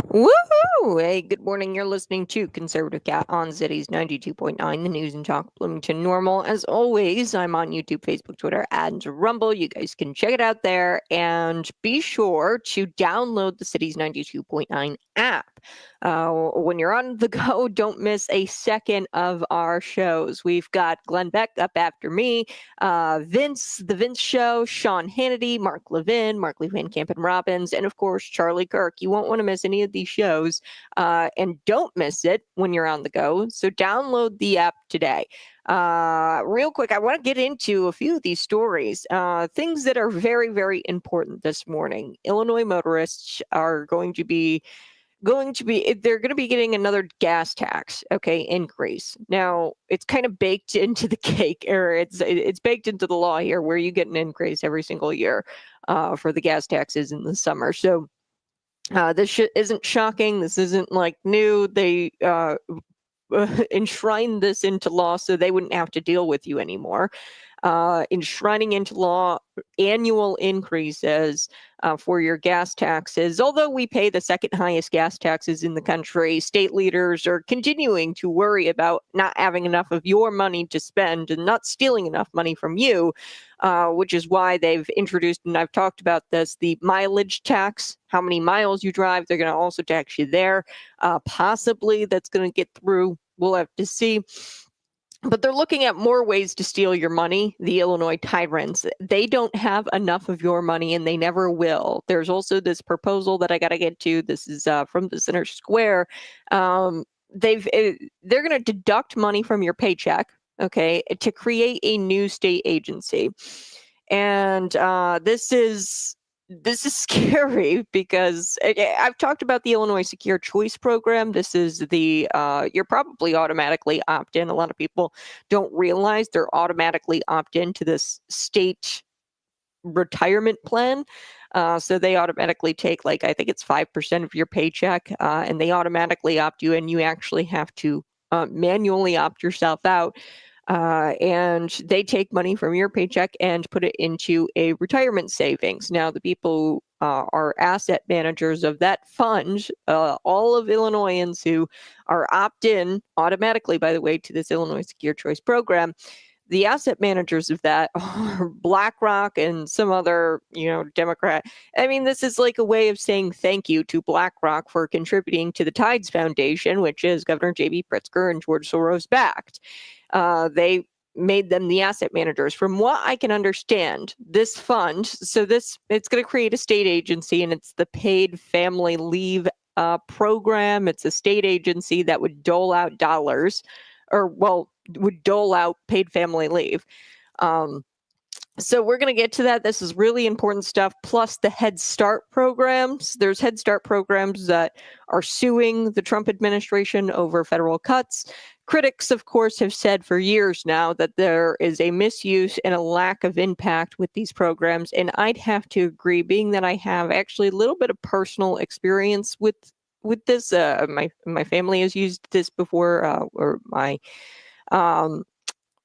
Woohoo! Hey, good morning. You're listening to Conservative Cat on Cities 92.9, the news and talk Bloomington Normal. As always, I'm on YouTube, Facebook, Twitter, and Rumble. You guys can check it out there and be sure to download the Cities 92.9 app. When you're on the go, don't miss a second of our shows. We've got Glenn Beck up after me, Vince, The Vince Show, Sean Hannity, Mark Levin, Mark Lee Van Camp and Robbins, and of course, Charlie Kirk. You won't want to miss any of these shows, and don't miss it when you're on the go. So download the app today. Real quick, I want to get into a few of these stories, things that are very, very important this morning. Illinois motorists are they're going to be getting another gas tax, increase. Now, it's kind of baked into the cake, or it's baked into the law here, where you get an increase every single year for the gas taxes in the summer. So this isn't shocking. This isn't like new. They enshrined this into law so they wouldn't have to deal with you anymore. Enshrining into law annual increases for your gas taxes. Although we pay the second highest gas taxes in the country, state leaders are continuing to worry about not having enough of your money to spend and not stealing enough money from you, which is why they've introduced, and I've talked about this, the mileage tax. How many miles you drive, they're going to also tax you there. Possibly that's going to get through. We'll have to see. But they're looking at more ways to steal your money, the Illinois Tyrants. They don't have enough of your money, and they never will. There's also this proposal that I got to get to. This is from the Center Square. They're going to deduct money from your paycheck, to create a new state agency. And this is scary because I've talked about the Illinois Secure Choice Program. This is you're probably automatically opt-in. A lot of people don't realize they're automatically opt-in to this state retirement plan. So they automatically take, I think it's 5% of your paycheck, and they automatically opt you in. You actually have to manually opt yourself out. And they take money from your paycheck and put it into a retirement savings. Now, the people who are asset managers of that fund, all of Illinoisans who are opt-in automatically, by the way, to this Illinois Secure Choice Program, the asset managers of that are BlackRock and some other, Democrat. I mean, this is like a way of saying thank you to BlackRock for contributing to the Tides Foundation, which is Governor J.B. Pritzker and George Soros backed. They made them the asset managers. From what I can understand, this fund, it's going to create a state agency, and it's the Paid Family Leave program. It's a state agency that would dole out dollars, would dole out paid family leave. So we're going to get to that. This is really important stuff. Plus the Head Start programs. There's Head Start programs that are suing the Trump administration over federal cuts. Critics, of course, have said for years now that there is a misuse and a lack of impact with these programs. And I'd have to agree, being that I have actually a little bit of personal experience with this. My family has used this before, or my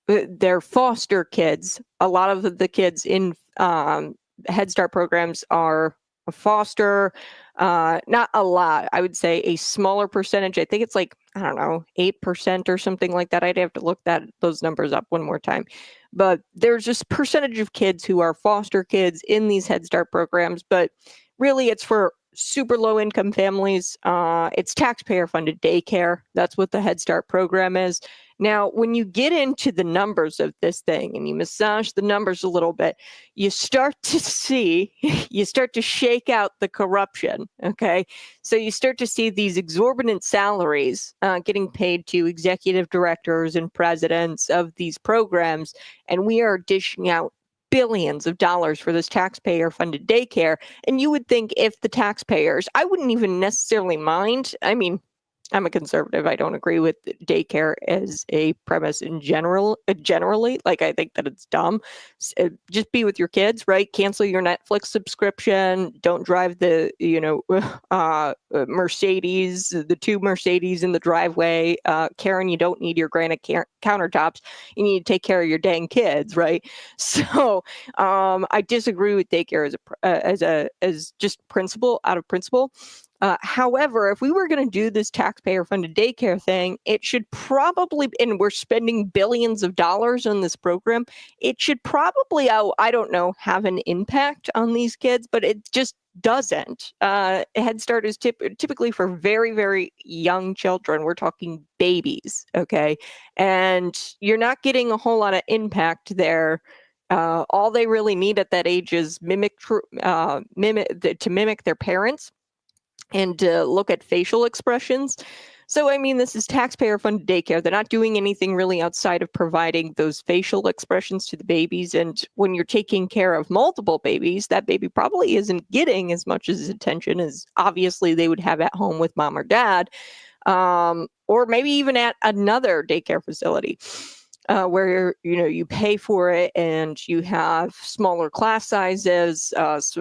their foster kids. A lot of the kids in Head Start programs are foster. Not a lot. I would say a smaller percentage. I think it's 8% or something like that. I'd have to look those numbers up one more time. But there's this percentage of kids who are foster kids in these Head Start programs. But really, it's for super low income families. It's taxpayer funded daycare. That's what the Head Start program is. Now, when you get into the numbers of this thing and you massage the numbers a little bit, you start to shake out the corruption. Okay. So you start to see these exorbitant salaries getting paid to executive directors and presidents of these programs. And we are dishing out billions of dollars for this taxpayer funded daycare. And you would think if the taxpayers, I wouldn't even necessarily mind. I mean, I'm a conservative. I don't agree with daycare as a premise in generally. I think that it's dumb. Just be with your kids, right? Cancel your Netflix subscription. Don't drive the, Mercedes, the two Mercedes in the driveway. Karen, you don't need your granite countertops. You need to take care of your dang kids, right? So I disagree with daycare as just principle, out of principle. However, if we were going to do this taxpayer-funded daycare thing, it should probably, and we're spending billions of dollars on this program, it should probably, I don't know, have an impact on these kids, but it just doesn't. Head Start is typically for very, very young children. We're talking babies, okay? And you're not getting a whole lot of impact there. All they really need at that age is to mimic their parents and to look at facial expressions. So, I mean, this is taxpayer-funded daycare. They're not doing anything really outside of providing those facial expressions to the babies. And when you're taking care of multiple babies, that baby probably isn't getting as much as attention as obviously they would have at home with mom or dad, or maybe even at another daycare facility. Where you pay for it and you have smaller class sizes, less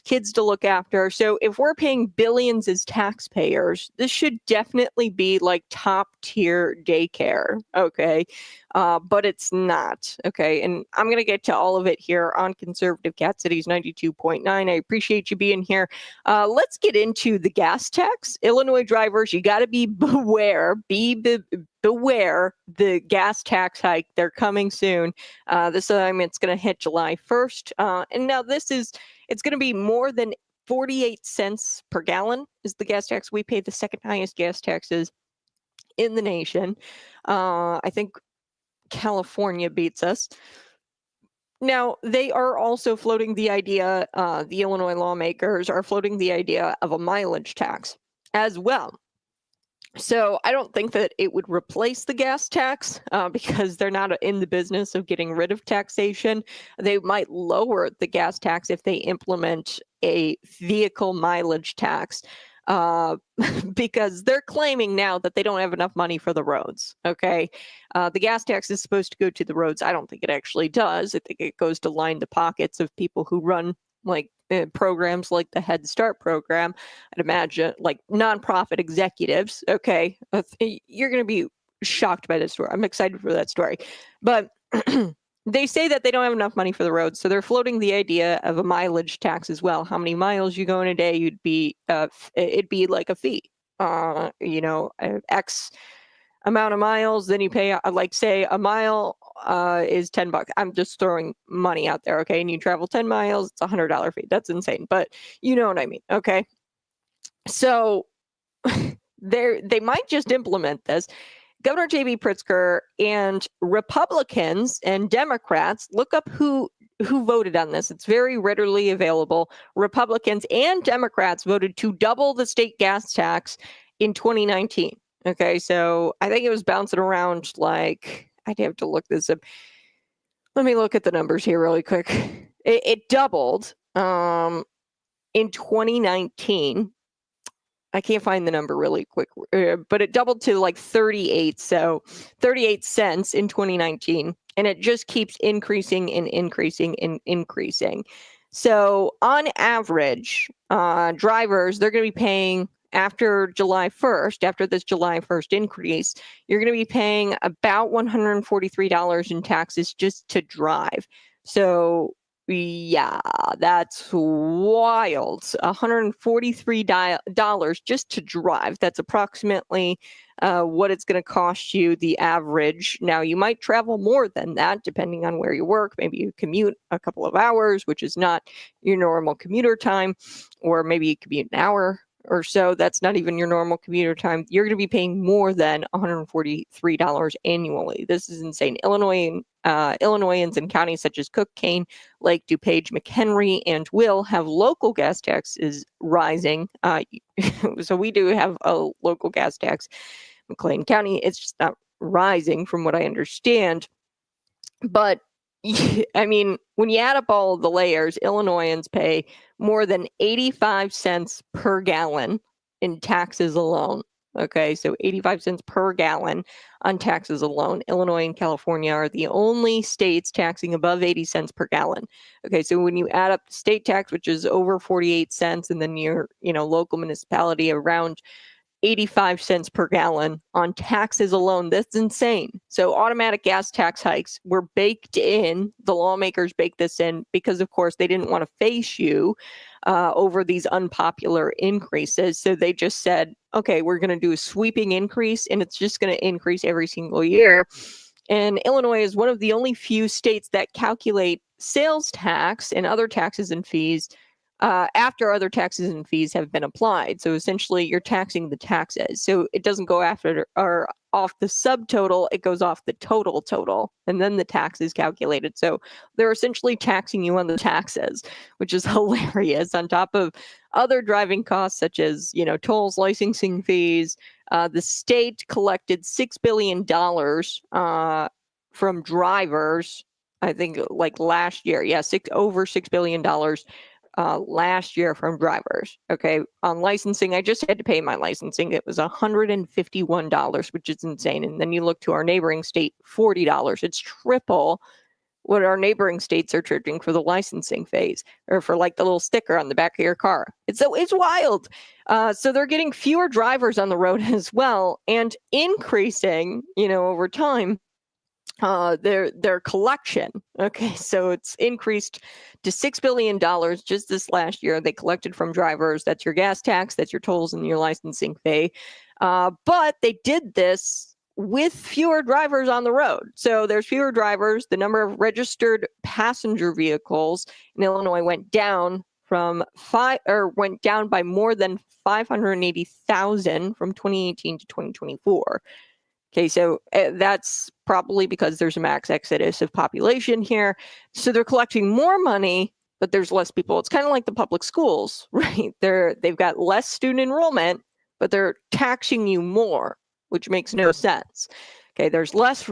kids to look after. So if we're paying billions as taxpayers, this should definitely be like top tier daycare, okay? But it's not, okay? And I'm gonna get to all of it here on Conservative Cat Cities 92.9. I appreciate you being here. Let's get into the gas tax. Illinois drivers, you got to be beware the gas tax hike. They're coming soon. This time it's going to hit July 1st. And now it's going to be more than 48 cents per gallon is the gas tax. We pay the second highest gas taxes in the nation. I think California beats us. Now, they are also floating the idea, the Illinois lawmakers are floating the idea of a mileage tax as well. So I don't think that it would replace the gas tax because they're not in the business of getting rid of taxation. They might lower the gas tax if they implement a vehicle mileage tax because they're claiming now that they don't have enough money for the roads. Okay. The gas tax is supposed to go to the roads. I don't think it actually does. I think it goes to line the pockets of people who run like programs like the Head Start program. I'd imagine like nonprofit executives. Okay. You're going to be shocked by this story. I'm excited for that story. But they say that they don't have enough money for the roads. So they're floating the idea of a mileage tax as well. How many miles you go in a day, it'd be like a fee, X amount of miles, then you pay, like say a mile is $10. I'm just throwing money out there, okay? And you travel 10 miles, it's $100 fee. That's insane, but you know what I mean, okay? So they might just implement this. Governor J.B. Pritzker and Republicans and Democrats, look up who voted on this. It's very readily available. Republicans and Democrats voted to double the state gas tax in 2019. Okay, so I think it was bouncing around like, I'd have to look this up. Let me look at the numbers here really quick. It doubled in 2019. I can't find the number really quick, but it doubled to like 38. So 38 cents in 2019. And it just keeps increasing and increasing and increasing. So on average, drivers, they're going to be paying after July 1st, after this July 1st increase, you're going to be paying about $143 in taxes just to drive. So yeah, that's wild. $143 just to drive. That's approximately what it's going to cost you, the average. Now, you might travel more than that, depending on where you work. Maybe you commute a couple of hours, which is not your normal commuter time, or maybe you commute an hour or so. That's not even your normal commuter time. You're going to be paying more than $143 annually. This is insane. Illinoisans in counties such as Cook, Kane, Lake, DuPage, McHenry, and Will have local gas taxes rising. So we do have a local gas tax. McLean County, it's just not rising from what I understand. But I mean, when you add up all of the layers, Illinoisans pay more than 85 cents per gallon in taxes alone. Okay, so 85 cents per gallon on taxes alone. Illinois and California are the only states taxing above 80 cents per gallon. Okay, so when you add up the state tax, which is over 48 cents, and then your local municipality around 85 cents per gallon on taxes alone. That's insane. So automatic gas tax hikes were baked in. The lawmakers baked this in because, of course, they didn't want to face you over these unpopular increases. So they just said, okay, we're going to do a sweeping increase, and it's just going to increase every single year. And Illinois is one of the only few states that calculate sales tax and other taxes and fees after other taxes and fees have been applied. So essentially, you're taxing the taxes. So it doesn't go after or off the subtotal, it goes off the total, and then the tax is calculated. So they're essentially taxing you on the taxes, which is hilarious, on top of other driving costs such as, tolls, licensing fees. The state collected $6 billion from drivers, I think, like last year. Yeah, over $6 billion last year from drivers. Okay, on licensing, I just had to pay my licensing. It was $151, which is insane. And then you look to our neighboring state, $40. It's triple what our neighboring states are charging for the licensing phase, or for like the little sticker on the back of your car. It's wild. So they're getting fewer drivers on the road as well, and increasing, over time, their collection. Okay, so it's increased to $6 billion just this last year. They collected from drivers. That's your gas tax, that's your tolls, and your licensing fee. But they did this with fewer drivers on the road. So there's fewer drivers. The number of registered passenger vehicles in Illinois went down went down by more than 580,000 from 2018 to 2024. Okay, so that's probably because there's a max exodus of population here. So they're collecting more money, but there's less people. It's kind of like the public schools, right? They've got less student enrollment, but they're taxing you more, which makes no sense. Okay, there's less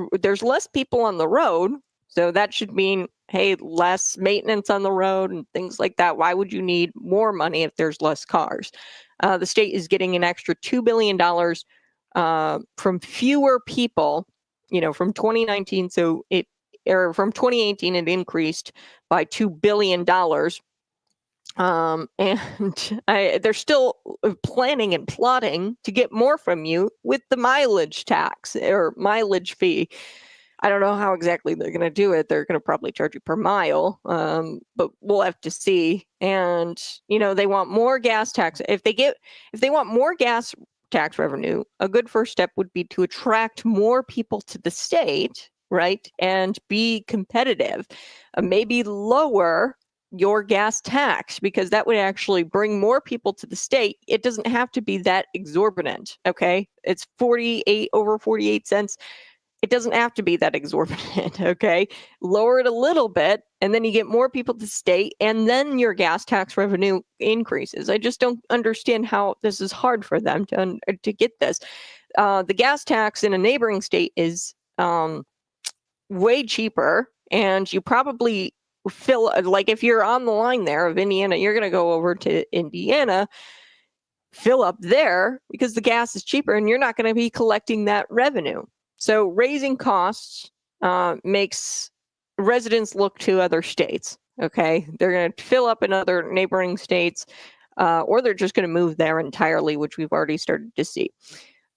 people on the road, so that should mean, hey, less maintenance on the road and things like that. Why would you need more money if there's less cars? The state is getting an extra $2 billion from fewer people, from 2019. So from 2018, it increased by $2 billion. And they're still planning and plotting to get more from you with the mileage tax or mileage fee. I don't know how exactly they're going to do it. They're going to probably charge you per mile, but we'll have to see. And they want more gas tax. If they want more gas tax revenue, a good first step would be to attract more people to the state, right, and be competitive. Maybe lower your gas tax, because that would actually bring more people to the state. It doesn't have to be that exorbitant. Okay, it's over 48 cents. It doesn't have to be that exorbitant. Okay, lower it a little bit, and then you get more people to the state, and then your gas tax revenue increases. I just don't understand how this is hard for them to get this. The gas tax in a neighboring state is way cheaper, and you probably like if you're on the line there of Indiana, you're going to go over to Indiana, fill up there because the gas is cheaper, and you're not going to be collecting that revenue. So raising costs makes residents look to other states. Okay, they're going to fill up in other neighboring states, or they're just going to move there entirely, which we've already started to see.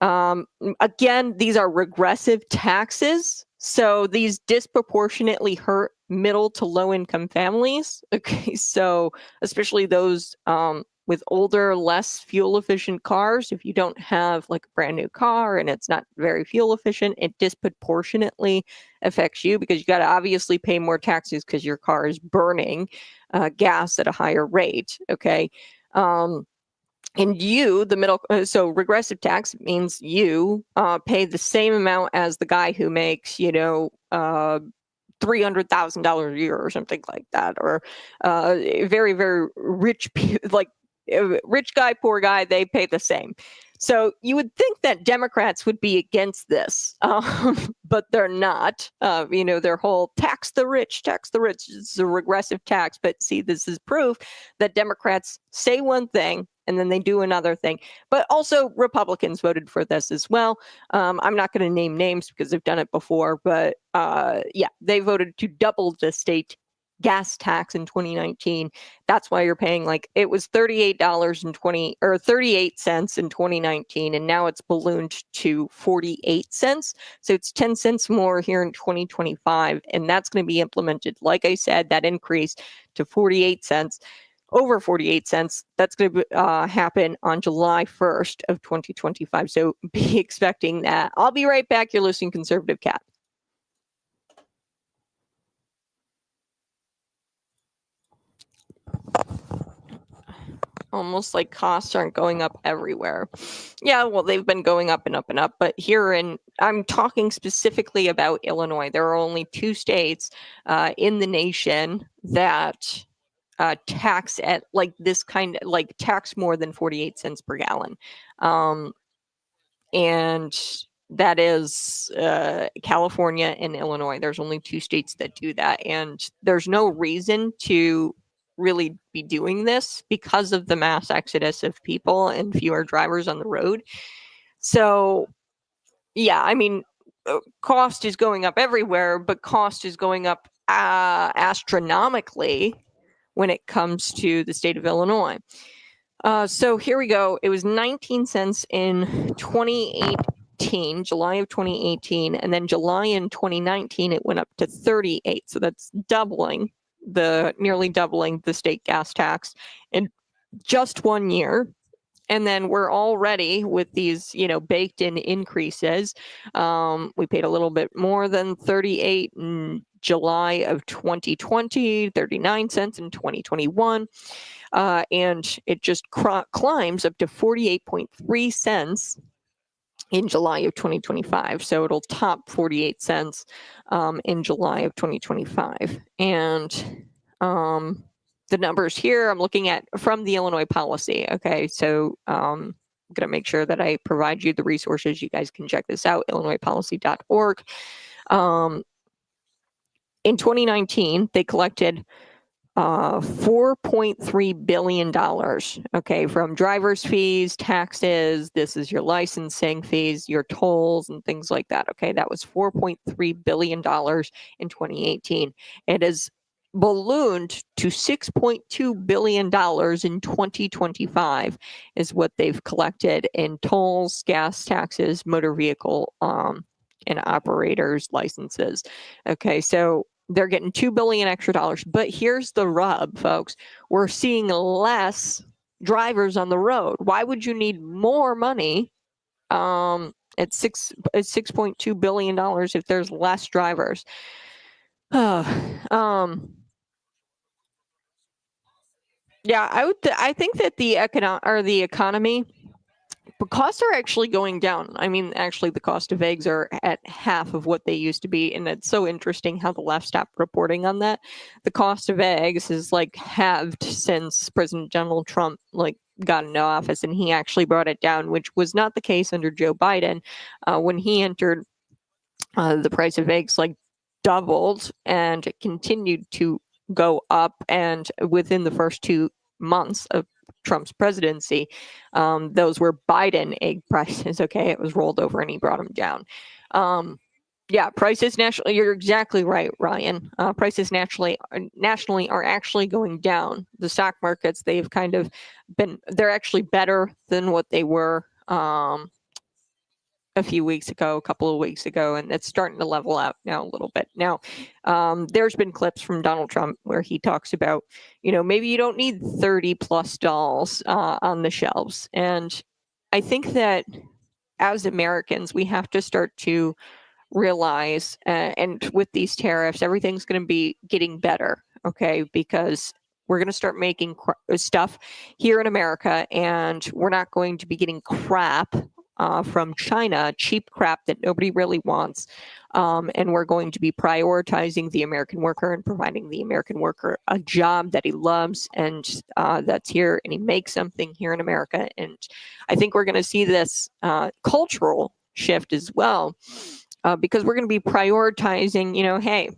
Again, these are regressive taxes, so these disproportionately hurt middle to low income families. Okay, so especially those with older, less fuel efficient cars. If you don't have like a brand new car and it's not very fuel efficient, it disproportionately affects you, because you got to obviously pay more taxes because your car is burning gas at a higher rate. Okay. And you, the middle, so regressive tax means you pay the same amount as the guy who makes, $300,000 a year or something like that, or very, very rich, like rich guy, poor guy, they pay the same. So you would think that Democrats would be against this, but they're not. Their whole tax the rich is a regressive tax. But see, this is proof that Democrats say one thing and then they do another thing. But also Republicans voted for this as well. I'm not going to name names because I've done it before, but they voted to double the state gas tax in 2019. That's why you're paying, like, it was $38 in 2019, and now it's ballooned to 48 cents. So it's 10 cents more here in 2025, and that's going to be implemented. Like I said, that increase to 48 cents, over 48 cents, that's going to happen on July 1st of 2025. So be expecting that. I'll be right back. You're listening to Conservative Cat. Almost like costs aren't going up everywhere. Yeah, well, they've been going up and up and up, but I'm talking specifically about Illinois. There are only 2 states in the nation that tax at like this kind of, like, tax more than 48 cents per gallon. And that is California and Illinois. There's only 2 states that do that, and there's no reason to really be doing this because of the mass exodus of people and fewer drivers on the road. So, yeah, I mean, cost is going up everywhere, but cost is going up astronomically when it comes to the state of Illinois. So here we go. It was 19 cents in 2018, July of 2018, and then July in 2019, it went up to 38. So that's nearly doubling the state gas tax in just 1 year. And then we're already with these, baked in increases. We paid a little bit more than 38 in July of 2020, 39 cents in 2021. And it just climbs up to 48.3 cents in July of 2025. So it'll top 48 cents in July of 2025. And the numbers here I'm looking at from the Illinois policy. Okay, so I'm going to make sure that I provide you the resources. You guys can check this out, illinoispolicy.org. In 2019, they collected $4.3 billion, okay, from driver's fees, taxes, this is your licensing fees, your tolls, and things like that. Okay, that was $4.3 billion in 2018. It is ballooned to $6.2 billion in 2025 is what they've collected in tolls, gas taxes, motor vehicle and operators licenses. Okay, so they're getting $2 billion extra dollars. But here's the rub, folks. We're seeing less drivers on the road. Why would you need more money at $6.2 billion if there's less drivers? Yeah, I think that the economy, but costs are actually going down. I mean, actually, the cost of eggs are at half of what they used to be, and it's so interesting how the left stopped reporting on that. The cost of eggs is like halved since President Donald Trump got into office, and he actually brought it down, which was not the case under Joe Biden. When he entered, the price of eggs doubled, and it continued to go up. And within the first 2 months of Trump's presidency, those were Biden egg prices. Okay, it was rolled over and he brought them down. Yeah, prices nationally, you're exactly right, Ryan. Prices nationally are actually going down. The stock markets, they've kind of they're actually better than what they were a couple of weeks ago, and it's starting to level out now a little bit. Now, there's been clips from Donald Trump where he talks about, maybe you don't need 30 plus dolls on the shelves. And I think that as Americans, we have to start to realize, and with these tariffs, everything's going to be getting better, okay? Because we're going to start making stuff here in America, and we're not going to be getting crap from China, cheap crap that nobody really wants. And we're going to be prioritizing the American worker and providing the American worker a job that he loves and that's here, and he makes something here in America. And I think we're going to see this cultural shift as well, because we're going to be prioritizing, hey,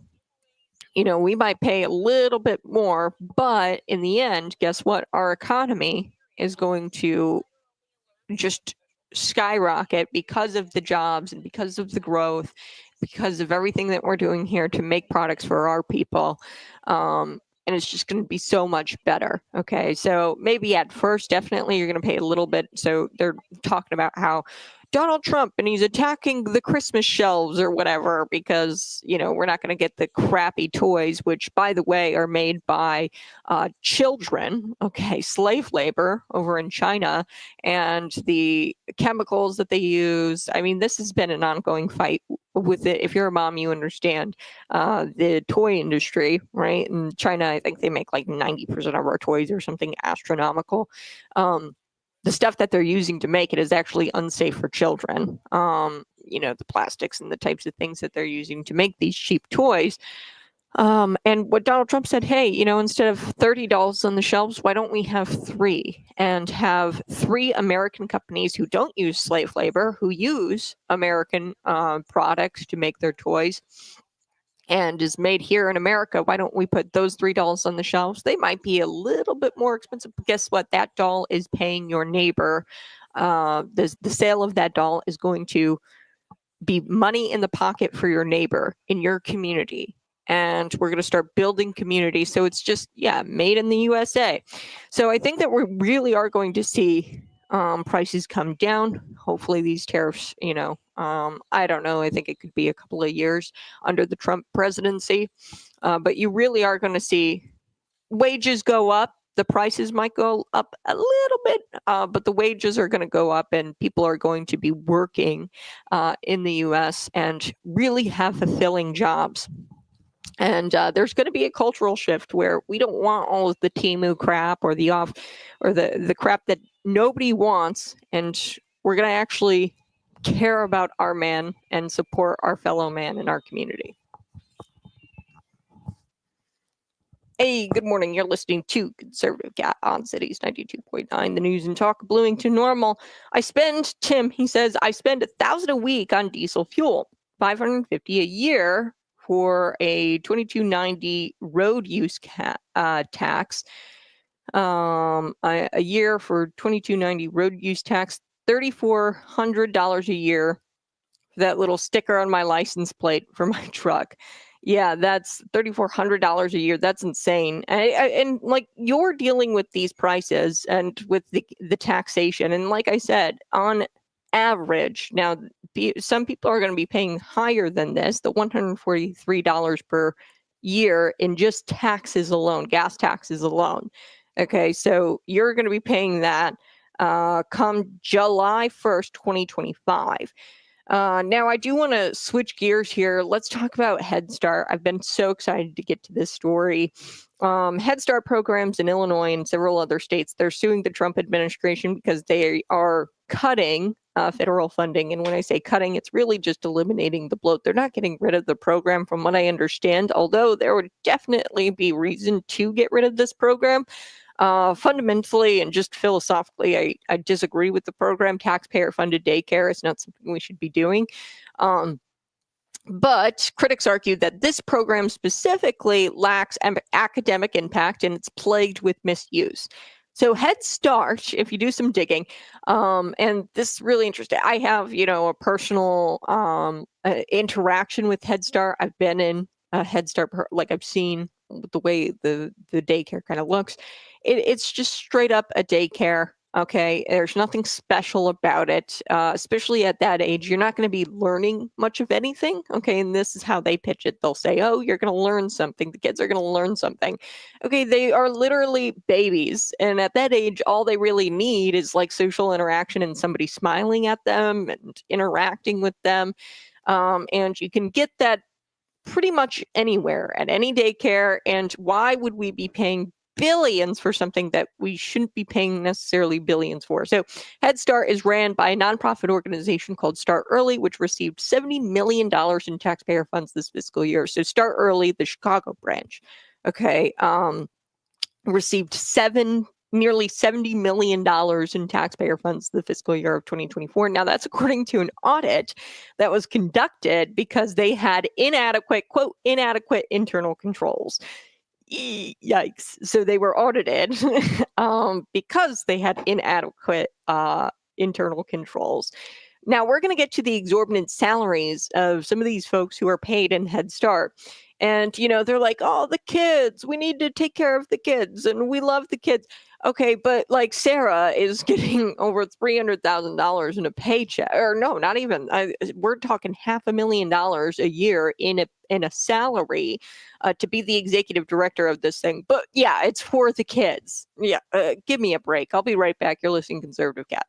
we might pay a little bit more, but in the end, guess what? Our economy is going to just skyrocket because of the jobs and because of the growth because of everything that we're doing here to make products for our people. And it's just going to be so much better. Okay, so maybe at first, definitely you're going to pay a little bit. So they're talking about how Donald Trump and he's attacking the Christmas shelves or whatever because, we're not going to get the crappy toys, which, by the way, are made by children, okay, slave labor over in China, and the chemicals that they use. I mean, this has been an ongoing fight with it. If you're a mom, you understand the toy industry, right? In China, I think they make like 90% of our toys or something astronomical. The stuff that they're using to make it is actually unsafe for children. The plastics and the types of things that they're using to make these cheap toys. And what Donald Trump said, hey, instead of $30 on the shelves, why don't we have 3 and have 3 American companies who don't use slave labor, who use American products to make their toys and is made here in America? Why don't we put those $3 on the shelves? They might be a little bit more expensive, but guess what? That doll is paying your neighbor. The sale of that doll is going to be money in the pocket for your neighbor in your community. And we're going to start building community. So it's just, made in the USA. So I think that we really are going to see prices come down. Hopefully these tariffs, I don't know. I think it could be a couple of years under the Trump presidency. But you really are going to see wages go up. The prices might go up a little bit, but the wages are going to go up and people are going to be working in the U.S. and really have fulfilling jobs. And there's going to be a cultural shift where we don't want all of the Temu crap or the crap that nobody wants. And we're going to actually care about our man and support our fellow man in our community. Hey, good morning. You're listening to Conservative Cat on Cities 92.9, the news and talk, Bloomington Normal. Tim, he says, I spend $1,000 a week on diesel fuel, $550 a year for a 2290 road use tax. A year for 2290 road use tax, $3,400 a year for that little sticker on my license plate for my truck. Yeah, that's $3,400 a year. That's insane. And like, you're dealing with these prices and with the taxation. And like I said, on average, now some people are going to be paying higher than this, the $143 per year in just taxes alone, gas taxes alone. Okay, so you're going to be paying that come July 1st, 2025. Now, I do want to switch gears here. Let's talk about Head Start. I've been so excited to get to this story. Head Start programs in Illinois and several other states, they're suing the Trump administration because they are cutting federal funding. And when I say cutting, it's really just eliminating the bloat. They're not getting rid of the program from what I understand, although there would definitely be reason to get rid of this program. Fundamentally and just philosophically, I disagree with the program. Taxpayer-funded daycare is not something we should be doing. But critics argue that this program specifically lacks academic impact and it's plagued with misuse. So Head Start, if you do some digging, and this is really interesting. I have, a personal interaction with Head Start. I've been in a Head Start, like I've seen the way the daycare kind of looks. It's just straight up a daycare. Okay, there's nothing special about it, especially at that age. You're not going to be learning much of anything. Okay, and this is how they pitch it. They'll say, oh, you're going to learn something. The kids are going to learn something. Okay, they are literally babies. And at that age, all they really need is like social interaction and somebody smiling at them and interacting with them. And you can get that pretty much anywhere at any daycare. And why would we be paying billions for something that we shouldn't be paying necessarily billions for? So Head Start is ran by a nonprofit organization called Start Early, which received $70 million in taxpayer funds this fiscal year. So Start Early, the Chicago branch, received nearly $70 million in taxpayer funds the fiscal year of 2024. Now, that's according to an audit that was conducted because they had quote, inadequate internal controls. Yikes. So they were audited because they had inadequate internal controls. Now we're going to get to the exorbitant salaries of some of these folks who are paid in Head Start. And, they're like, oh, the kids, we need to take care of the kids and we love the kids. Okay, but like Sarah is getting over $300,000 in a paycheck, or no, not even. We're talking $500,000 a year in a salary to be the executive director of this thing. But yeah, it's for the kids. Yeah, give me a break. I'll be right back. You're listening to Conservative Cat.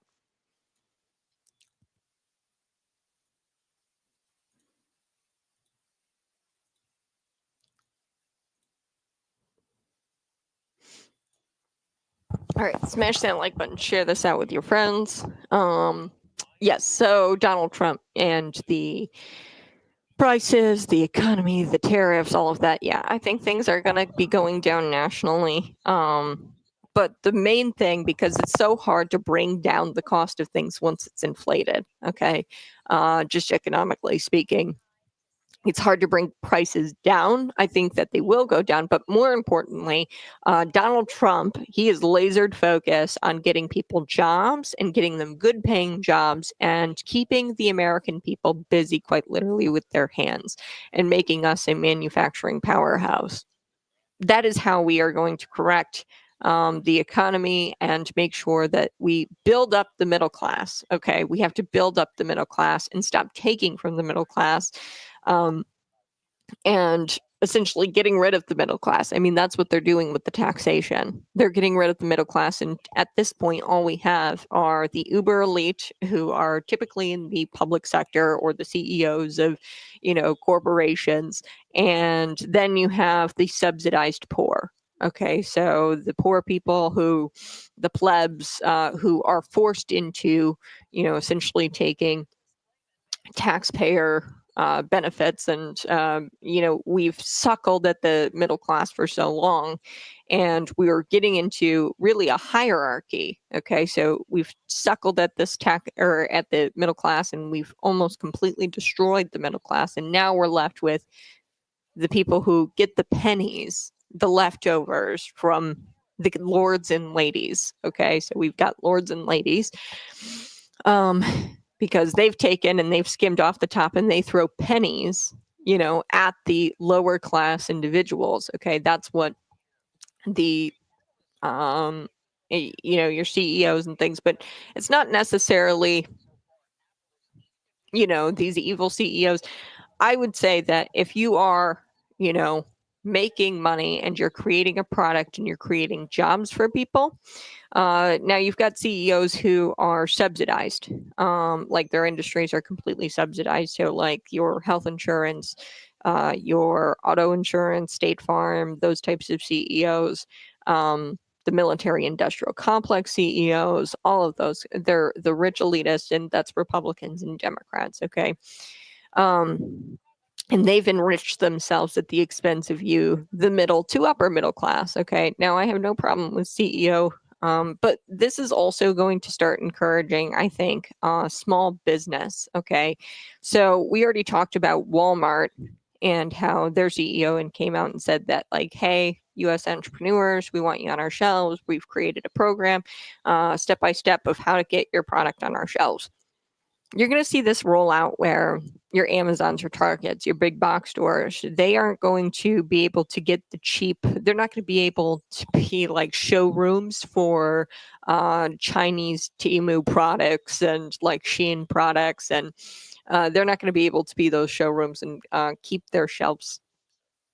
All right, smash that like button, share this out with your friends. Yes, so Donald Trump and the prices, the economy, the tariffs, all of that. Yeah, I think things are going to be going down nationally. But the main thing, because it's so hard to bring down the cost of things once it's inflated, okay, just economically speaking, it's hard to bring prices down. I think that they will go down, but more importantly, Donald Trump, he is lasered focused on getting people jobs and getting them good paying jobs and keeping the American people busy quite literally with their hands and making us a manufacturing powerhouse. That is how we are going to correct the economy and make sure that we build up the middle class. Okay, we have to build up the middle class and stop taking from the middle class. And essentially getting rid of the middle class. I mean, that's what they're doing with the taxation. They're getting rid of the middle class. And at this point, all we have are the uber elite who are typically in the public sector or the CEOs of, corporations. And then you have the subsidized poor. Okay, so the poor people the plebs who are forced into, essentially taking taxpayer benefits. And, we've suckled at the middle class for so long, and we were getting into really a hierarchy. Okay, so we've suckled at this or at the middle class, and we've almost completely destroyed the middle class. And now we're left with the people who get the pennies, the leftovers from the lords and ladies. Okay, so we've got lords and ladies. Because they've taken and they've skimmed off the top and they throw pennies, at the lower class individuals. Okay, that's what the your CEOs and things, but it's not necessarily, these evil CEOs. I would say that if you are, making money and you're creating a product and you're creating jobs for people, now you've got CEOs who are subsidized, like their industries are completely subsidized. So like your health insurance, your auto insurance, State Farm, those types of CEOs, the military industrial complex CEOs, all of those, they're the rich elitists, and that's Republicans and Democrats. Okay. And they've enriched themselves at the expense of you, the middle to upper middle class. Okay. Now I have no problem with CEO. But this is also going to start encouraging, I think, small business. Okay. So we already talked about Walmart and how their CEO and came out and said that, like, hey, US entrepreneurs, we want you on our shelves. We've created a program, step by step, of how to get your product on our shelves. You're going to see this roll out where your Amazons or Targets, your big box stores, they aren't going to be able to get the cheap. They're not going to be able to be like showrooms for Chinese Temu products and like Shein products. And they're not going to be able to be those showrooms and keep their shelves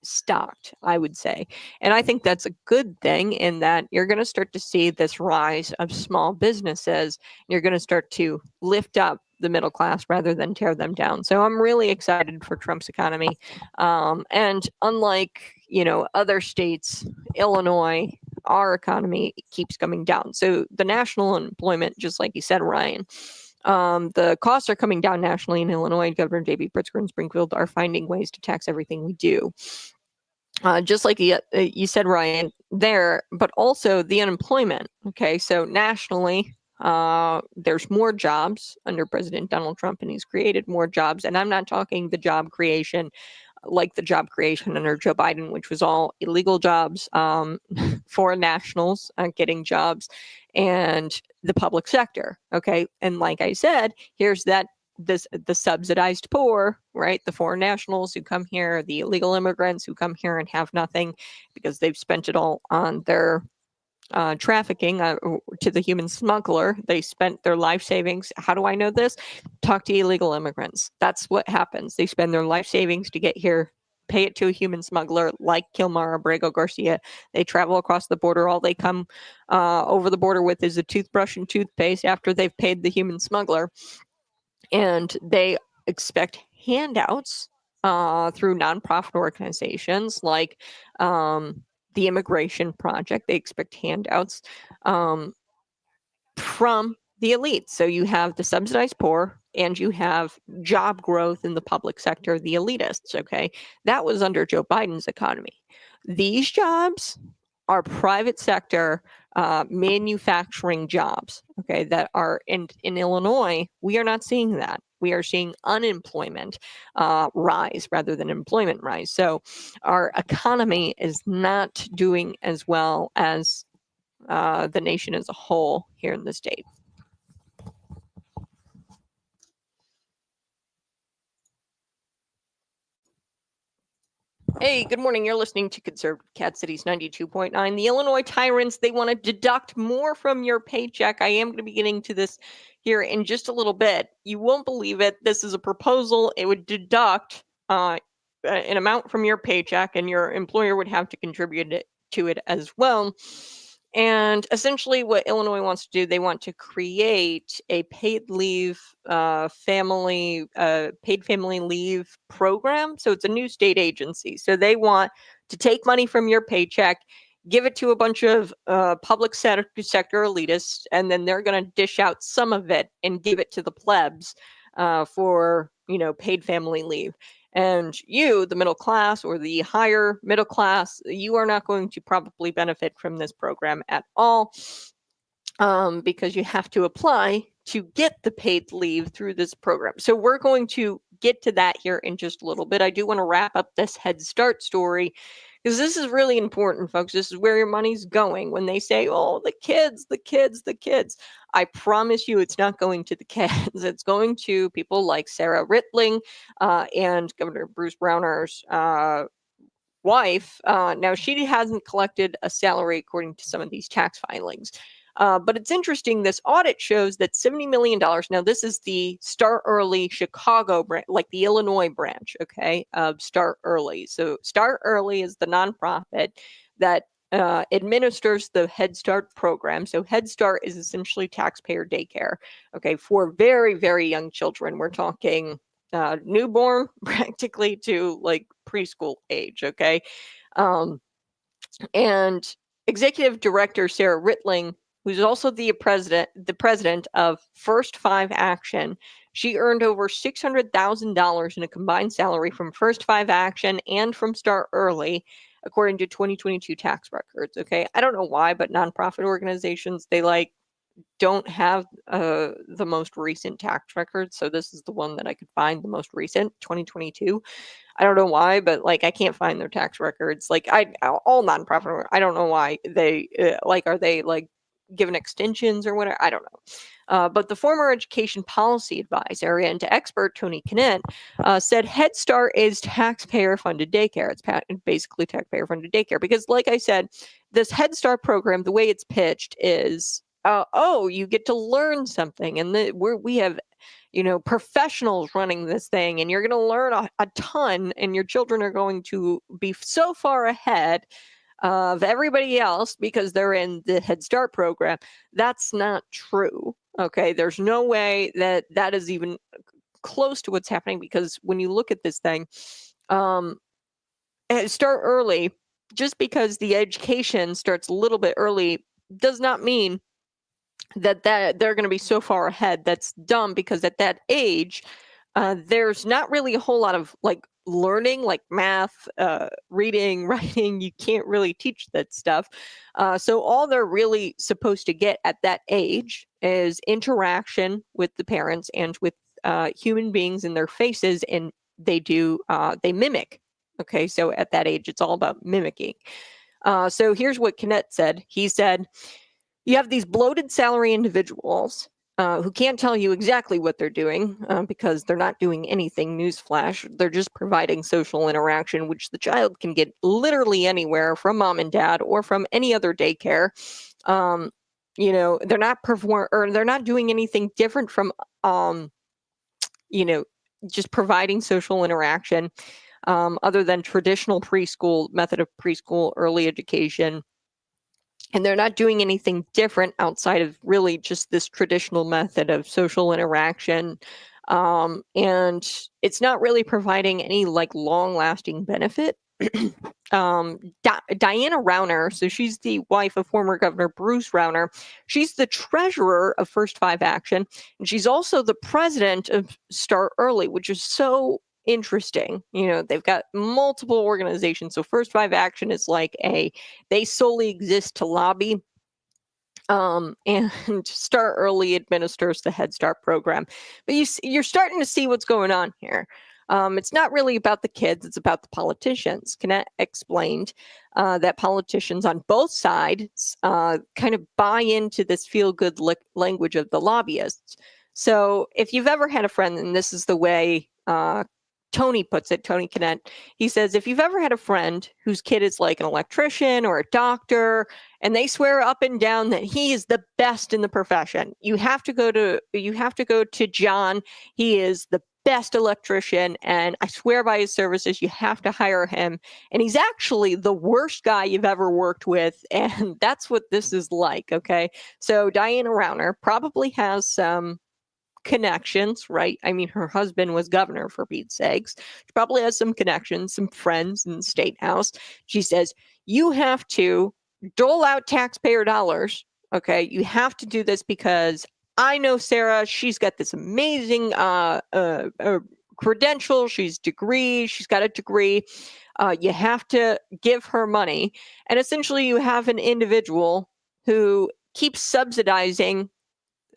stocked, I would say. And I think that's a good thing, in that you're going to start to see this rise of small businesses. You're going to start to lift up the middle class rather than tear them down. So I'm really excited for Trump's economy. And unlike, other states, Illinois, our economy keeps coming down. So the national unemployment, just like you said, Ryan, the costs are coming down nationally in Illinois. Governor J.B. Pritzker and Springfield are finding ways to tax everything we do. Just like you said, Ryan, there, but also the unemployment. Okay, so nationally, there's more jobs under President Donald Trump, and he's created more jobs. And I'm not talking the job creation like the job creation under Joe Biden, which was all illegal jobs, foreign nationals getting jobs, and the public sector. Okay, and like I said, here's that the subsidized poor, right? The foreign nationals who come here, the illegal immigrants who come here and have nothing because they've spent it all on their trafficking to the human smuggler. They spent their life savings. How do I know this? Talk to illegal immigrants. That's what happens. They spend their life savings to get here, pay it to a human smuggler like Kilmar Abrego Garcia. They travel across the border. All they come over the border with is a toothbrush and toothpaste after they've paid the human smuggler. And they expect handouts through nonprofit organizations like the Immigration Project. They expect handouts from the elite. So you have the subsidized poor and you have job growth in the public sector, the elitists. Okay. That was under Joe Biden's economy. These jobs are private sector manufacturing jobs, okay, that are in Illinois. We are not seeing that. We are seeing unemployment rise rather than employment rise. So our economy is not doing as well as the nation as a whole here in the state. Hey, good morning. You're listening to Conservative Cat Cities 92.9. The Illinois Tyrants, they want to deduct more from your paycheck. I am going to be getting to this here in just a little bit. You won't believe it. This is a proposal. It would deduct an amount from your paycheck, and your employer would have to contribute to it as well. And essentially what Illinois wants to do, they want to create a paid leave paid family leave program. So it's a new state agency. So they want to take money from your paycheck, give it to a bunch of public sector elitists, and then they're going to dish out some of it and give it to the plebs for, paid family leave. And you, the middle class or the higher middle class, you are not going to probably benefit from this program at all because you have to apply to get the paid leave through this program. So we're going to get to that here in just a little bit. I do want to wrap up this Head Start story because this is really important, folks. This is where your money's going. When they say, oh, the kids, I promise you it's not going to the kids. It's going to people like Sarah Rittling and Governor Bruce Browner's wife. Now, she hasn't collected a salary according to some of these tax filings. But it's interesting. This audit shows that $70 million. Now, this is the Start Early Chicago branch, like the Illinois branch, okay, of Start Early. So Start Early is the nonprofit that administers the Head Start program. So Head Start is essentially taxpayer daycare, okay, for very, very young children. We're talking newborn practically to like preschool age, okay? And Executive Director Sarah Rittling, who's also the president of First 5 Action. She earned over $600,000 in a combined salary from First 5 Action and from Start Early, according to 2022 tax records. Okay, I don't know why, but nonprofit organizations, they don't have the most recent tax records. So this is the one that I could find, the most recent, 2022. I don't know why, but I can't find their tax records. All nonprofit, I don't know why they are they given extensions or whatever? I don't know. But the former education policy advisor and expert Tony Kinnett said Head Start is taxpayer-funded daycare. It's basically taxpayer-funded daycare because, like I said, this Head Start program, the way it's pitched is, you get to learn something, and we have professionals running this thing, and you're going to learn a ton, and your children are going to be so far ahead of everybody else because they're in the Head Start program. That's not true. Okay, there's no way that is even close to what's happening, because when you look at this thing, Start Early, just because the education starts a little bit early does not mean that they're going to be so far ahead. That's dumb, because at that age, there's not really a whole lot of learning, like math, reading, writing. You can't really teach that stuff. So all they're really supposed to get at that age is interaction with the parents and with human beings in their faces, and they mimic Okay, so at that age, it's all about mimicking. So here's what Knet said. He said, you have these bloated salary individuals who can't tell you exactly what they're doing because they're not doing anything, newsflash. They're just providing social interaction, which the child can get literally anywhere from mom and dad or from any other daycare. They're not doing anything different from, just providing social interaction other than traditional preschool method of preschool early education. And they're not doing anything different outside of really just this traditional method of social interaction. And it's not really providing any like long-lasting benefit. Diana Rauner, so she's the wife of former Governor Bruce Rauner. She's the treasurer of First Five Action, and she's also the president of Start Early, which is so interesting. They've got multiple organizations. So First Five Action is like they solely exist to lobby. And Start Early administers the Head Start program. But you're starting to see what's going on here. It's not really about the kids, it's about the politicians. Knet explained that politicians on both sides kind of buy into this feel-good language of the lobbyists. So if you've ever had a friend, and this is the way Tony puts it, Tony Knet, he says, if you've ever had a friend whose kid is like an electrician or a doctor, and they swear up and down that he is the best in the profession, you have to go to John. He is the best electrician, and I swear by his services, you have to hire him. And he's actually the worst guy you've ever worked with, and that's what this is like, okay? So Diana Rauner probably has some connections, right? I mean, her husband was governor, for Pete's sakes. She probably has some connections, some friends in the state house. She says, you have to dole out taxpayer dollars. Okay, you have to do this because I know Sarah. She's got this amazing credential. She's got a degree. You have to give her money. And essentially, you have an individual who keeps subsidizing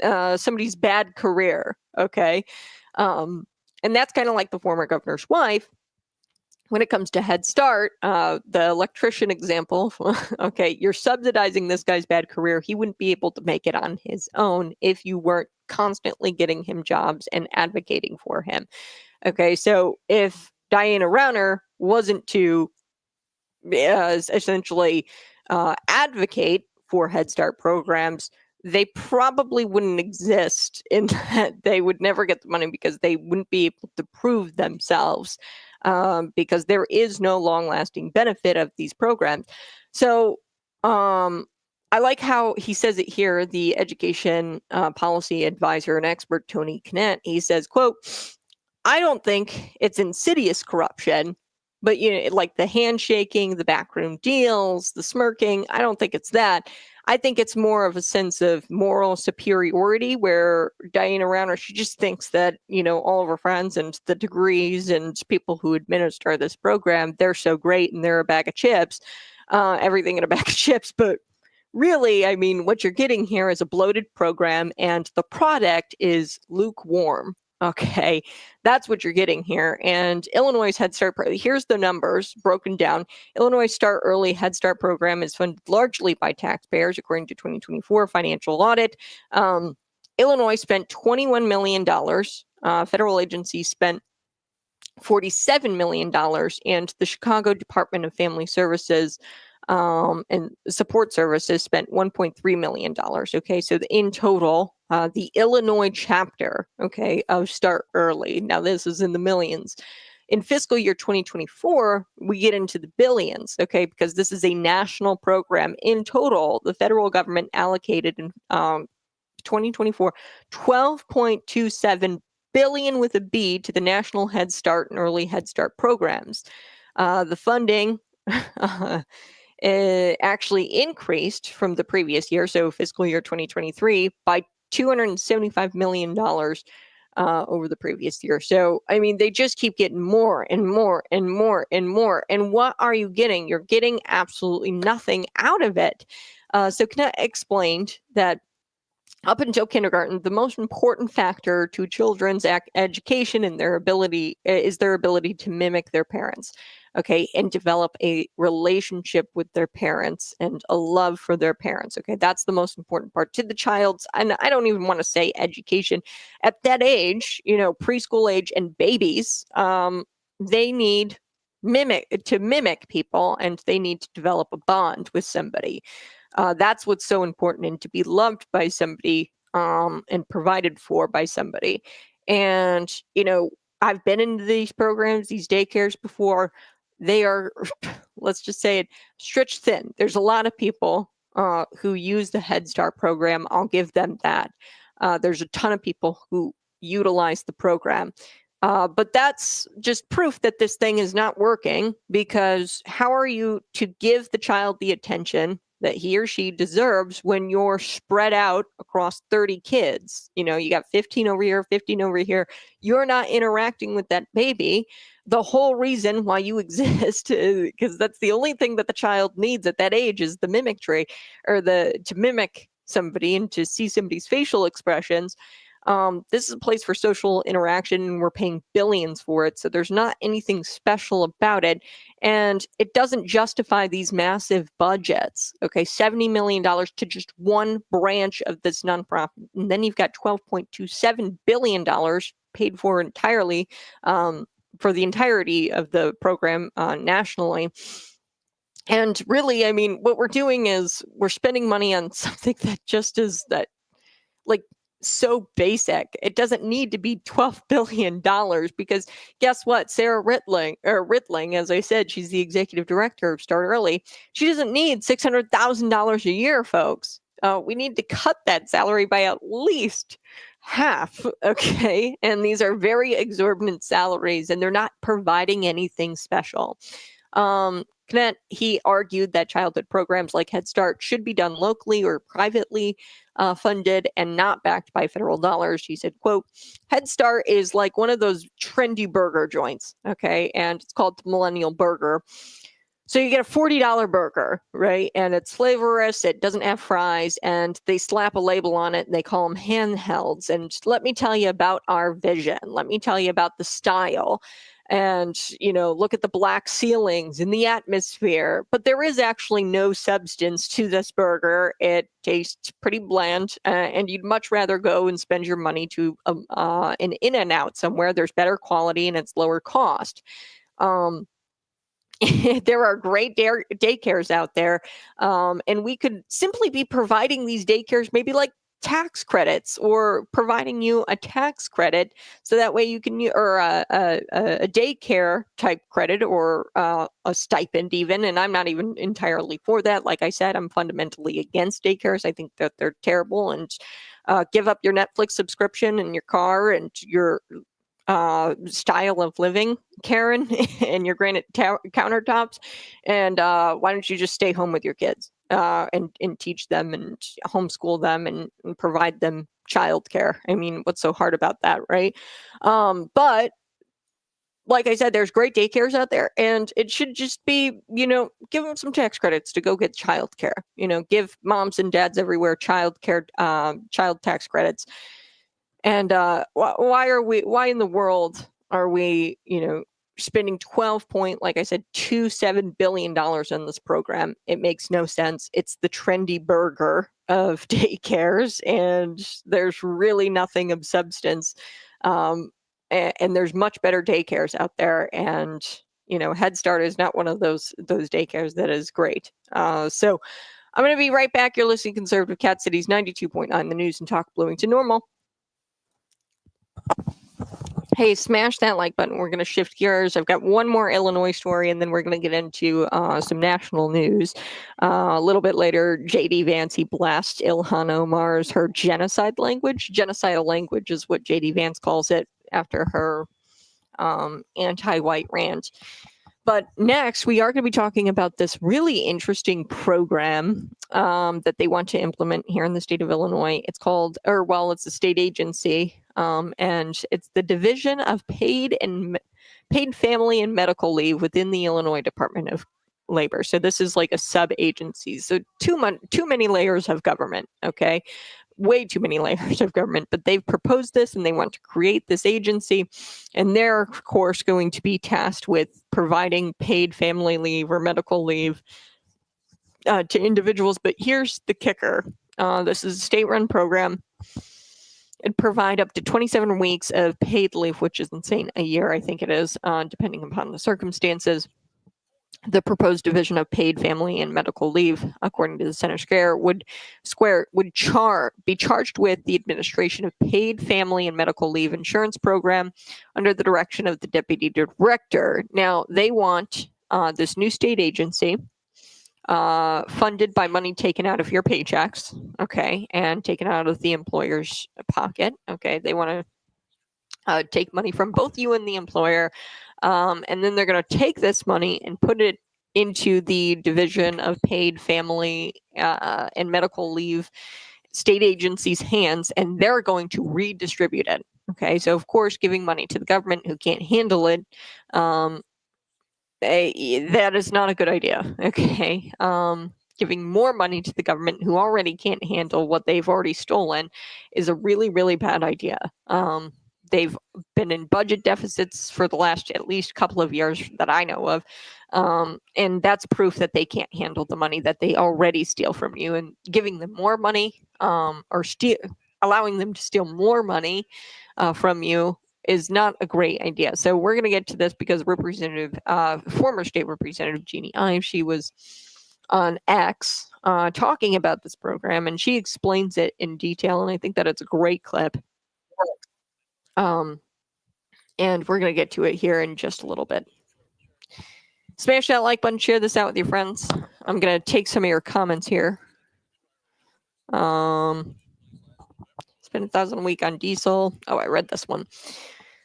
somebody's bad career. Okay. And that's kind of like the former governor's wife. When it comes to Head Start, the electrician example, okay, you're subsidizing this guy's bad career. He wouldn't be able to make it on his own if you weren't constantly getting him jobs and advocating for him. Okay, so if Diana Rauner wasn't to essentially advocate for Head Start programs, they probably wouldn't exist in that they would never get the money because they wouldn't be able to prove themselves because there is no long-lasting benefit of these programs. So I like how he says it here, the education policy advisor and expert, Tony Knet, he says, quote, I don't think it's insidious corruption, but like the handshaking, the backroom deals, the smirking, I don't think it's that. I think it's more of a sense of moral superiority where Diana Rauner, she just thinks that, all of her friends and the degrees and people who administer this program, they're so great and they're a bag of chips, everything in a bag of chips. But really, I mean, what you're getting here is a bloated program and the product is lukewarm. Okay, that's what you're getting here. And Illinois' Head Start, here's the numbers broken down. Illinois Start Early Head Start program is funded largely by taxpayers, according to 2024 financial audit. Illinois spent $21 million. Federal agencies spent $47 million, and the Chicago Department of Family Services and Support Services spent $1.3 million. Okay, so in total, the Illinois chapter, okay, of Start Early, now this is in the millions. In fiscal year 2024, we get into the billions, okay, because this is a national program. In total, the federal government allocated in 2024 $12.27 billion with a B to the National Head Start and Early Head Start programs. The funding actually increased from the previous year, so fiscal year 2023, by $275 million over the previous year. So, I mean, they just keep getting more and more and more and more. And what are you getting? You're getting absolutely nothing out of it. So Knet explained that up until kindergarten, the most important factor to children's education and their ability to mimic their parents, okay, and develop a relationship with their parents and a love for their parents. Okay, that's the most important part to the child's. And I don't even want to say education at that age, preschool age and babies. They need mimic people, and they need to develop a bond with somebody. That's what's so important, and to be loved by somebody, and provided for by somebody. And, I've been into these programs, these daycares before. They are, let's just say it, stretched thin. There's a lot of people who use the Head Start program. I'll give them that. There's a ton of people who utilize the program. But that's just proof that this thing is not working, because how are you to give the child the attention that he or she deserves when you're spread out across 30 kids? You got 15 over here, 15 over here. You're not interacting with that baby. The whole reason why you exist, because that's the only thing that the child needs at that age, is the mimicry, or to mimic somebody and to see somebody's facial expressions. This is a place for social interaction, and we're paying billions for it. So there's not anything special about it. And it doesn't justify these massive budgets. Okay, $70 million to just one branch of this nonprofit. And then you've got $12.27 billion paid for entirely for the entirety of the program nationally. And really, I mean, what we're doing is we're spending money on something that just is that, like, so basic. It doesn't need to be $12 billion, because guess what? Sarah Rittling, as I said, she's the executive director of Start Early. She doesn't need $600,000 a year, folks. We need to cut that salary by at least half, okay? And these are very exorbitant salaries, and they're not providing anything special. He argued that childhood programs like Head Start should be done locally or privately funded and not backed by federal dollars. He said, quote, Head Start is like one of those trendy burger joints, okay? And it's called the Millennial Burger. So you get a $40 burger, right? And it's flavorless. It doesn't have fries. And they slap a label on it, and they call them handhelds. And let me tell you about our vision. Let me tell you about the style. And, look at the black ceilings and the atmosphere. But there is actually no substance to this burger. It tastes pretty bland. And you'd much rather go and spend your money to an In-N-Out somewhere. There's better quality and it's lower cost. There are great daycares out there. And we could simply be providing these daycares, maybe like tax credits, or providing you a tax credit, so that way you can, or a daycare type credit, or a stipend even. And I'm not even entirely for that. Like I said, I'm fundamentally against daycares. I think that they're terrible. And give up your Netflix subscription and your car and your style of living, Karen, and your granite countertops, and why don't you just stay home with your kids and teach them and homeschool them and provide them childcare? I mean, what's so hard about that, right? But like I said, there's great daycares out there, and it should just be, give them some tax credits to go get childcare. Give moms and dads everywhere child tax credits. And why in the world are we, spending $27 billion on this program? It makes no sense. It's the trendy burger of daycares, and there's really nothing of substance. And there's much better daycares out there. And, Head Start is not one of those daycares that is great. So I'm going to be right back. You're listening to Conservative Cat Cities 92.9, the news and talk Bloomington Normal. Hey, smash that like button. We're going to shift gears. I've got one more Illinois story, and then we're going to get into some national news. A little bit later, J.D. Vance, he blasts Ilhan Omar's her genocide language. Genocidal language is what J.D. Vance calls it after her anti-white rant. But next, we are going to be talking about this really interesting program that they want to implement here in the state of Illinois. It's called, it's a state agency, and it's the Division of Paid Family and Medical Leave within the Illinois Department of Labor. So this is like a sub-agency. So too many layers of government, okay? way too many layers of government, but they've proposed this and they want to create this agency, and they're of course going to be tasked with providing paid family leave or medical leave to individuals. But here's the kicker. This is a state-run program. It'd provide up to 27 weeks of paid leave, which is insane, a year, I think it is, depending upon the circumstances. The proposed division of paid family and medical leave, according to the Center Square, would be charged with the administration of paid family and medical leave insurance program under the direction of the deputy director. Now, they want this new state agency funded by money taken out of your paychecks, okay, and taken out of the employer's pocket, okay. They want to take money from both you and the employer, and then they're going to take this money and put it into the division of paid family and medical leave state agencies' hands, and they're going to redistribute it, okay. So of course, giving money to the government who can't handle it, that is not a good idea, okay. Giving more money to the government who already can't handle what they've already stolen is a really, really bad idea. They've been in budget deficits for the last at least couple of years that I know of, and that's proof that they can't handle the money that they already steal from you. And giving them more money, or allowing them to steal more money from you is not a great idea. So we're going to get to this because former state representative Jeannie Ives, she was on X talking about this program, and she explains it in detail, and I think that it's a great clip. And we're going to get to it here in just a little bit. Smash that like button, share this out with your friends. I'm going to take some of your comments here. Spend $1,000 a week on diesel. Oh, I read this one.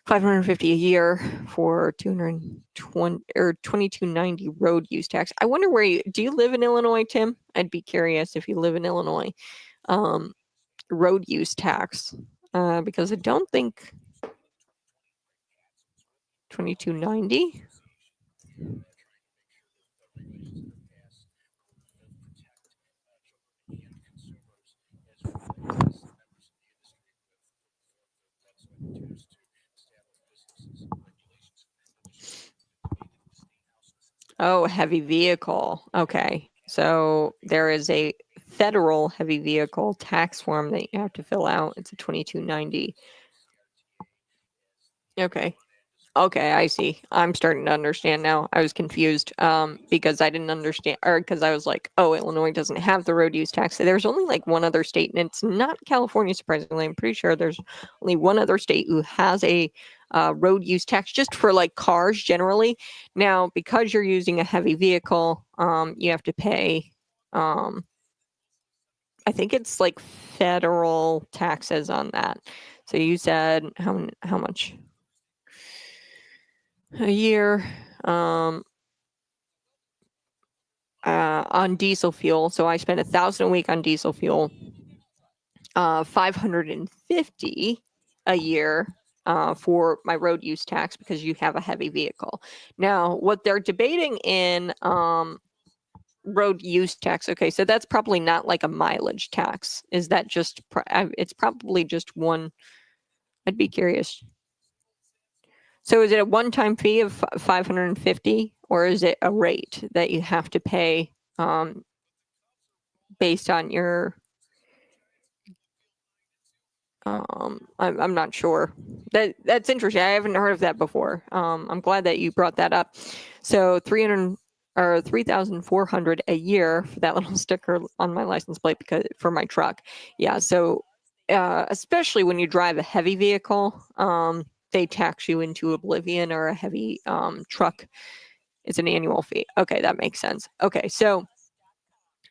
$550 a year for $22.90 road use tax. I wonder do you live in Illinois, Tim? I'd be curious if you live in Illinois. Road use tax, because I don't think $22.90. Oh, heavy vehicle. Okay. So there is a federal heavy vehicle tax form that you have to fill out. It's a $22.90. Okay. Okay, I see. I'm starting to understand now. I was confused because I didn't understand, or because I was like, oh, Illinois doesn't have the road use tax. So there's only like one other state, and it's not California, surprisingly. I'm pretty sure there's only one other state who has a road use tax just for like cars generally. Now, because you're using a heavy vehicle, you have to pay, I think it's like federal taxes on that. So you said how much? A year on diesel fuel. So I spend $1,000 a week on diesel fuel, $550 a year for my road use tax because you have a heavy vehicle. Now, what they're debating in road use tax, okay, so that's probably not like a mileage tax. Is that just, it's probably just one, I'd be curious. So is it a one-time fee of $550, or is it a rate that you have to pay based on your? I'm not sure. That's interesting. I haven't heard of that before. I'm glad that you brought that up. So 300 or 3,400 a year for that little sticker on my license plate because for my truck. Yeah. So especially when you drive a heavy vehicle, they tax you into oblivion, or a heavy truck. It's an annual fee. Okay, that makes sense. Okay, so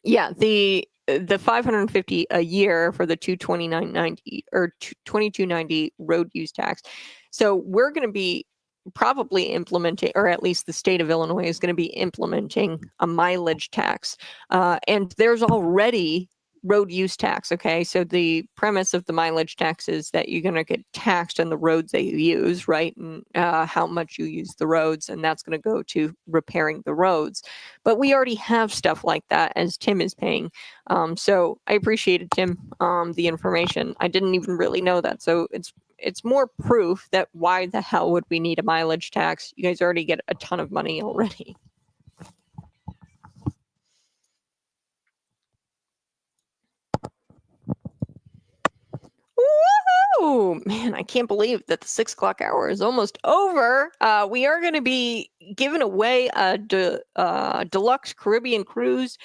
yeah, the $550 a year for the $229.90 or $22.90 road use tax. So we're going to be probably implementing, or at least the state of Illinois is going to be implementing a mileage tax. And there's already road use tax. Okay, so the premise of the mileage tax is that you're going to get taxed on the roads that you use, right, and how much you use the roads, and that's going to go to repairing the roads. But we already have stuff like that, as Tim is paying. So I appreciated, Tim, the information. I didn't even really know that, so it's more proof that why the hell would we need a mileage tax? You guys already get a ton of money already. Woohoo! Man, I can't believe that the 6 o'clock hour is almost over. We are going to be giving away a deluxe Caribbean cruise.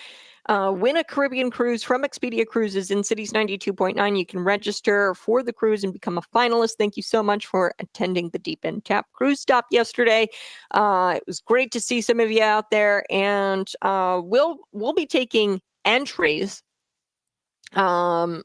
Win a Caribbean cruise from Expedia Cruises in Cities 92.9. You can register for the cruise and become a finalist. Thank you so much for attending the Deep End Tap cruise stop yesterday. It was great to see some of you out there, and we'll be taking entries and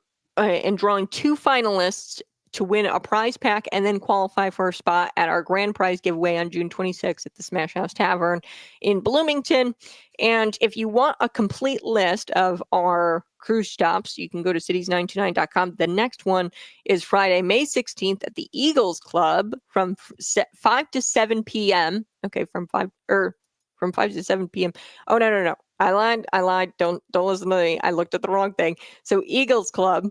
drawing 2 finalists to win a prize pack and then qualify for a spot at our grand prize giveaway on June 26th at the Smash House Tavern in Bloomington. And if you want a complete list of our cruise stops, you can go to cities929.com. The next one is Friday, May 16th at the Eagles Club from 5 to 7 p.m. Okay, from 5 to 7 p.m. Oh, no. I lied. Don't listen to me. I looked at the wrong thing. So Eagles Club,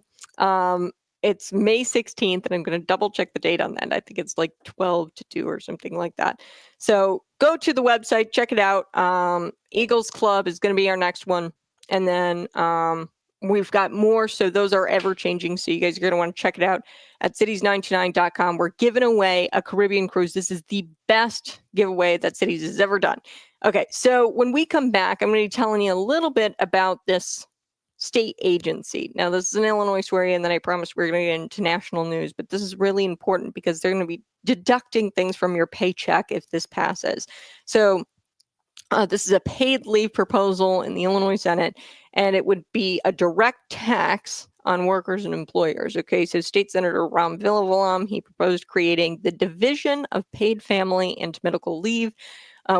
it's May 16th, and I'm going to double check the date on that. I think it's like 12 to 2 or something like that. So go to the website, check it out. Eagles Club is going to be our next one. And then we've got more. So those are ever changing. So you guys are going to want to check it out at cities929.com. We're giving away a Caribbean cruise. This is the best giveaway that Cities has ever done. Okay, so when we come back, I'm going to be telling you a little bit about this state agency. Now, this is an Illinois story, and then I promise we're going to get into national news, but this is really important because they're going to be deducting things from your paycheck if this passes. So this is a paid leave proposal in the Illinois Senate, and it would be a direct tax on workers and employers. Okay, so State Senator Ram Villavelam, he proposed creating the Division of Paid Family and Medical Leave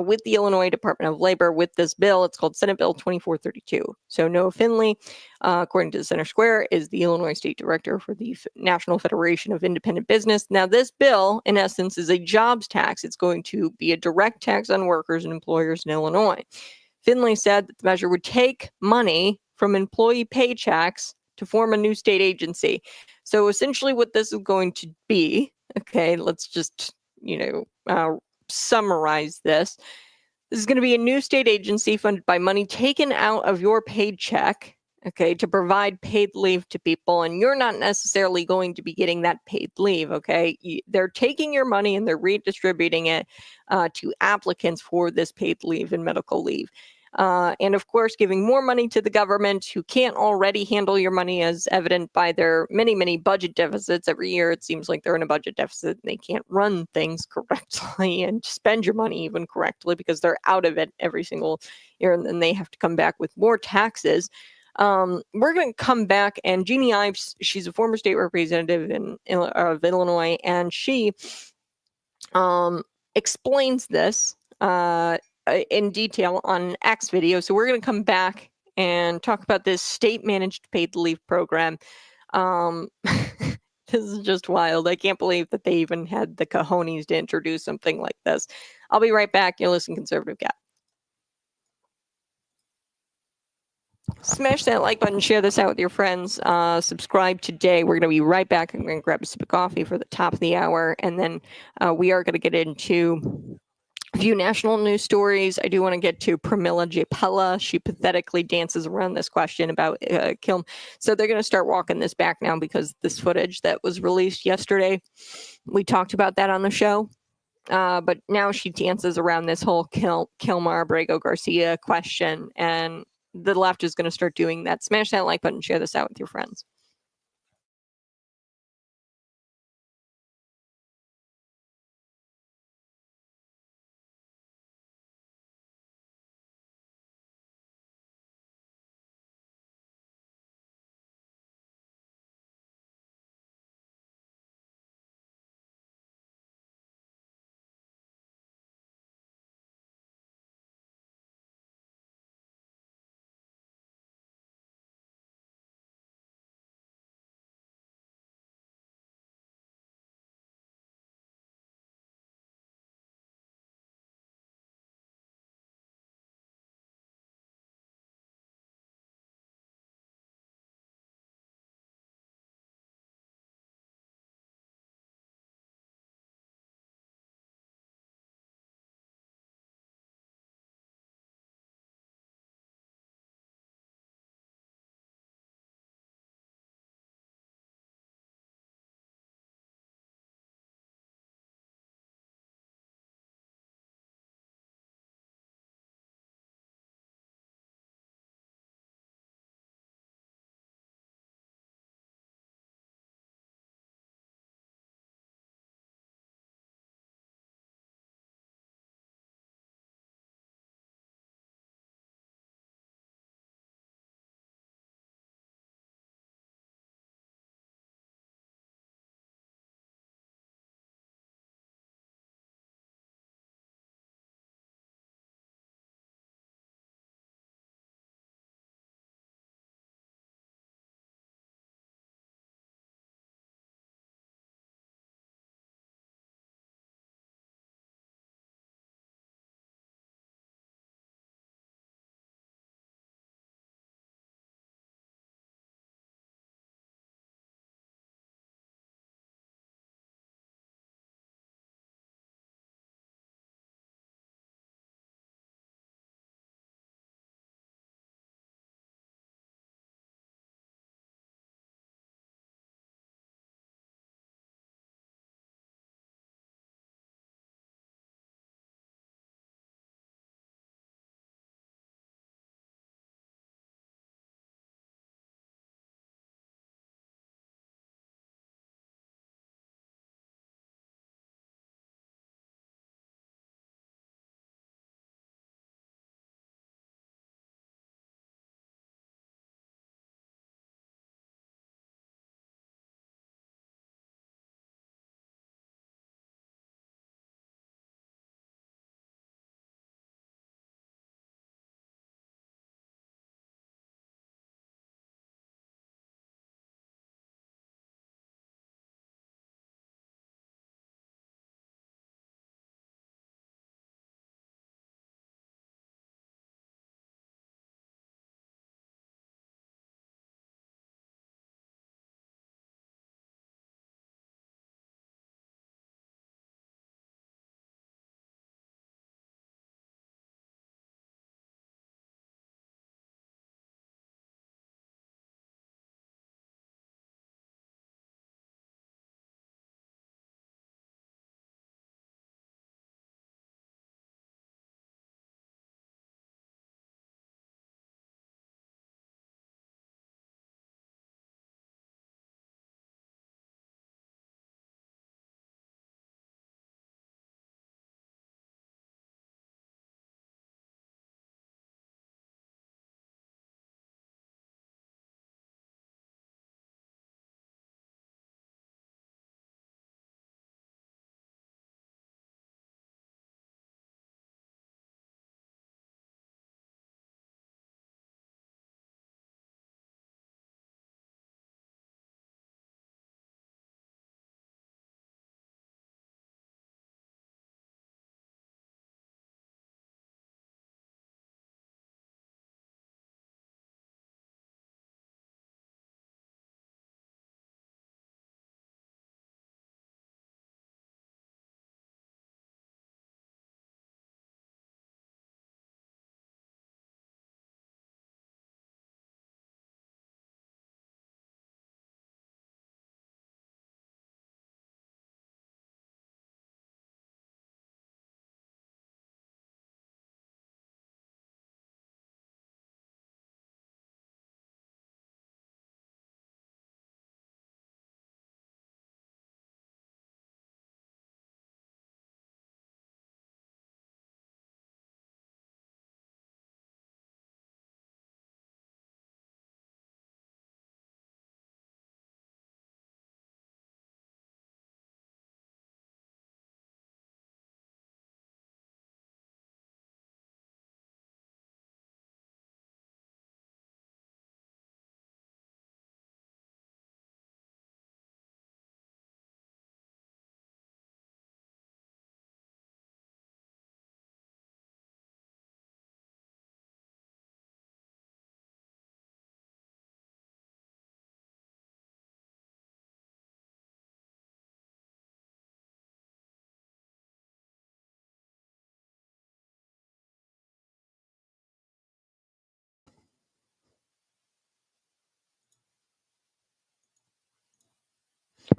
with the Illinois Department of Labor with this bill. It's called Senate Bill 2432. So Noah Finley, according to the Center Square, is the Illinois State Director for the National Federation of Independent Business. Now, this bill, in essence, is a jobs tax. It's going to be a direct tax on workers and employers in Illinois. Finley said that the measure would take money from employee paychecks to form a new state agency. So essentially what this is going to be, okay, let's just, summarize this. This is going to be a new state agency funded by money taken out of your paycheck, okay, to provide paid leave to people. And you're not necessarily going to be getting that paid leave, okay? They're taking your money and they're redistributing it to applicants for this paid leave and medical leave. And of course, giving more money to the government who can't already handle your money, as evident by their many, many budget deficits. Every year, it seems like they're in a budget deficit and they can't run things correctly and spend your money even correctly because they're out of it every single year, and then they have to come back with more taxes. We're going to come back, and Jeannie Ives, she's a former state representative of Illinois, and she explains this in detail on X video. So we're going to come back and talk about this state managed paid leave program. This is just wild. I can't believe that they even had the cojones to introduce something like this. I'll be right back. You're listening to Conservative Cat. Smash that like button, share this out with your friends, subscribe today. We're going to be right back. I'm going to grab a sip of coffee for the top of the hour, and then we are going to get into a few national news stories. I do want to get to Pramila Jayapala. She pathetically dances around this question about Kilm. So they're going to start walking this back now because this footage that was released yesterday, we talked about that on the show. But now she dances around this whole Kilmar Abrego Garcia question, and the left is going to start doing that. Smash that like button, share this out with your friends.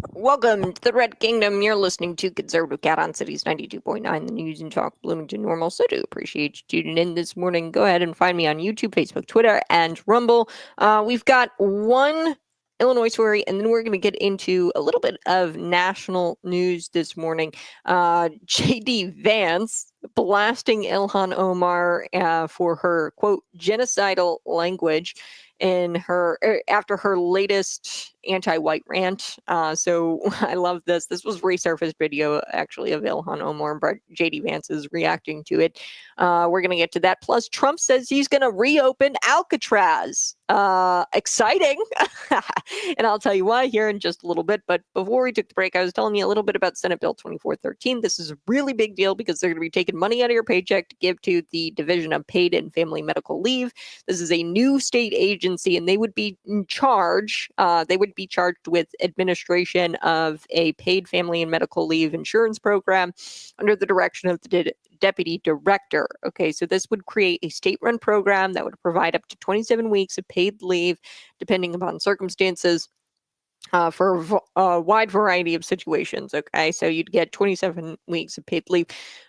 Welcome to the Red Kingdom. You're listening to Conservative Cat on Cities 92.9, the news and talk Bloomington Normal. So do appreciate you tuning in this morning. Go ahead and find me on YouTube, Facebook, Twitter, and Rumble. We've got one Illinois story, and then we're going to get into a little bit of national news this morning. J.D. Vance blasting Ilhan Omar for her, quote, genocidal language in her after her latest anti-white rant. So I love this. This was resurfaced video actually of Ilhan Omar, but JD Vance is reacting to it. We're gonna get to that. Plus, Trump says he's gonna reopen Alcatraz. Exciting. And I'll tell you why here in just a little bit. But before we took the break, I was telling you a little bit about Senate Bill 2413. This is a really big deal because they're going to be taking money out of your paycheck to give to the Division of Paid and Family Medical Leave. This is a new state agency, and they would be in charge. They would be charged with administration of a paid family and medical leave insurance program under the direction of the deputy director. Okay, so this would create a state-run program that would provide up to 27 weeks of paid leave, depending upon circumstances, for a wide variety of situations. Okay, so you'd get 27 weeks of paid leave,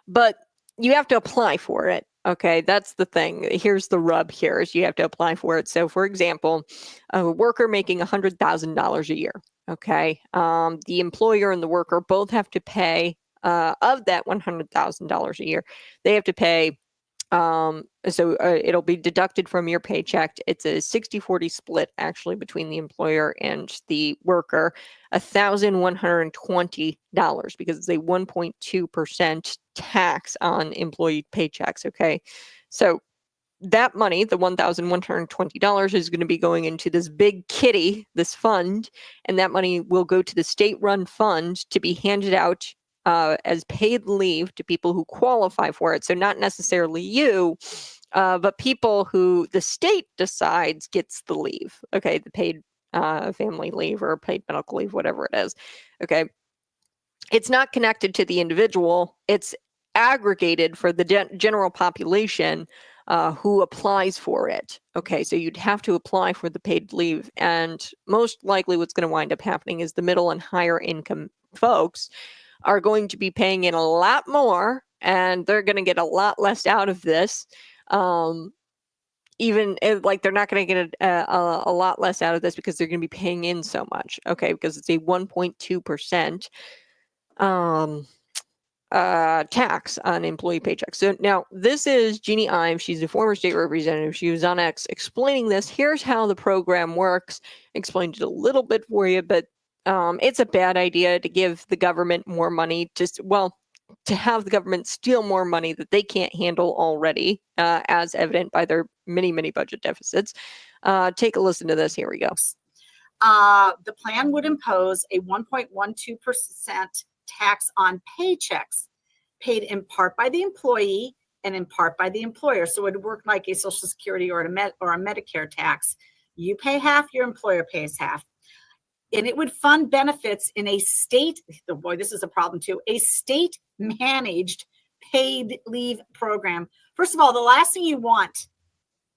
but you have to apply for it. Okay, that's the thing. Here's the rub here is you have to apply for it. So, for example, a worker making $100,000 a year. Okay, the employer and the worker both have to pay of that $100,000 a year. They have to pay. It'll be deducted from your paycheck. It's a 60-40 split actually between the employer and the worker, $1,120 because it's a 1.2% tax on employee paychecks. Okay, so that money, the $1,120, is going to be going into this big kitty, this fund, and that money will go to the state-run fund to be handed out as paid leave to people who qualify for it. So not necessarily you, but people who the state decides gets the leave. Okay, the paid family leave or paid medical leave, whatever it is. Okay, it's not connected to the individual. It's aggregated for the general population who applies for it. Okay, so you'd have to apply for the paid leave. And most likely what's going to wind up happening is the middle and higher income folks are going to be paying in a lot more, and they're going to get a lot less out of this. Even if, like, they're not going to get a lot less out of this because they're going to be paying in so much. Okay, because it's a 1.2% tax on employee paychecks. So now this is Jeannie Ives. She's a former state representative. She was on X explaining this. Here's how the program works. Explained it a little bit for you, but it's a bad idea to give the government more money to have the government steal more money that they can't handle already, as evident by their many, many budget deficits. Take a listen to this. Here we go. The plan would impose a 1.12% tax on paychecks paid in part by the employee and in part by the employer. So it would work like a Social Security or a Medicare tax. You pay half, your employer pays half. And it would fund benefits in a state, boy, this is a problem too, a state-managed paid leave program. First of all, the last thing you want,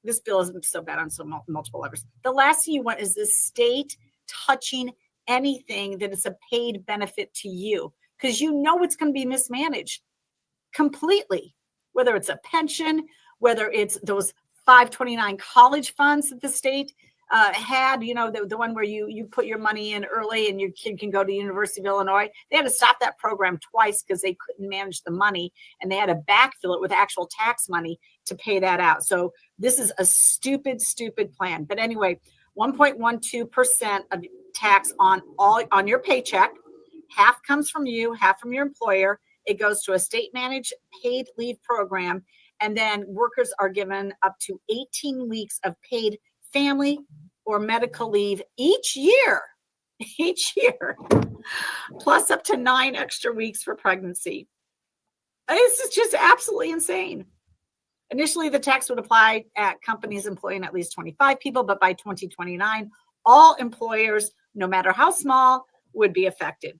this bill isn't so bad on so multiple levels. The last thing you want is the state touching anything that is a paid benefit to you, because you know it's going to be mismanaged completely, whether it's a pension, whether it's those 529 college funds that the state had, the one where you put your money in early and your kid can go to the University of Illinois. They had to stop that program twice because they couldn't manage the money, and they had to backfill it with actual tax money to pay that out. So this is a stupid plan. But anyway, 1.12% of tax on your paycheck. Half comes from you, half from your employer. It goes to a state-managed paid leave program, and then workers are given up to 18 weeks of paid family or medical leave each year, plus up to 9 extra weeks for pregnancy. This is just absolutely insane. Initially, the tax would apply at companies employing at least 25 people, but by 2029, all employers, no matter how small, would be affected.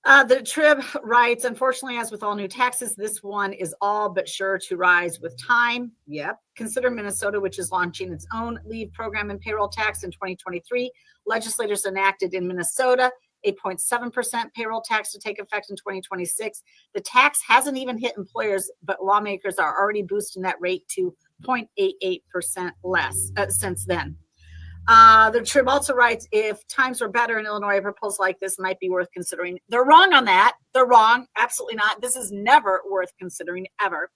The Trib writes, unfortunately, as with all new taxes, this one is all but sure to rise with time. Yep. Consider Minnesota, which is launching its own leave program and payroll tax in 2023. Legislators enacted in Minnesota a 0.7% payroll tax to take effect in 2026. The tax hasn't even hit employers, but lawmakers are already boosting that rate to 0.88% less since then. The Trib also writes, if times were better in Illinois, a proposal like this might be worth considering. They're wrong on that. They're wrong. Absolutely not. This is never worth considering, ever.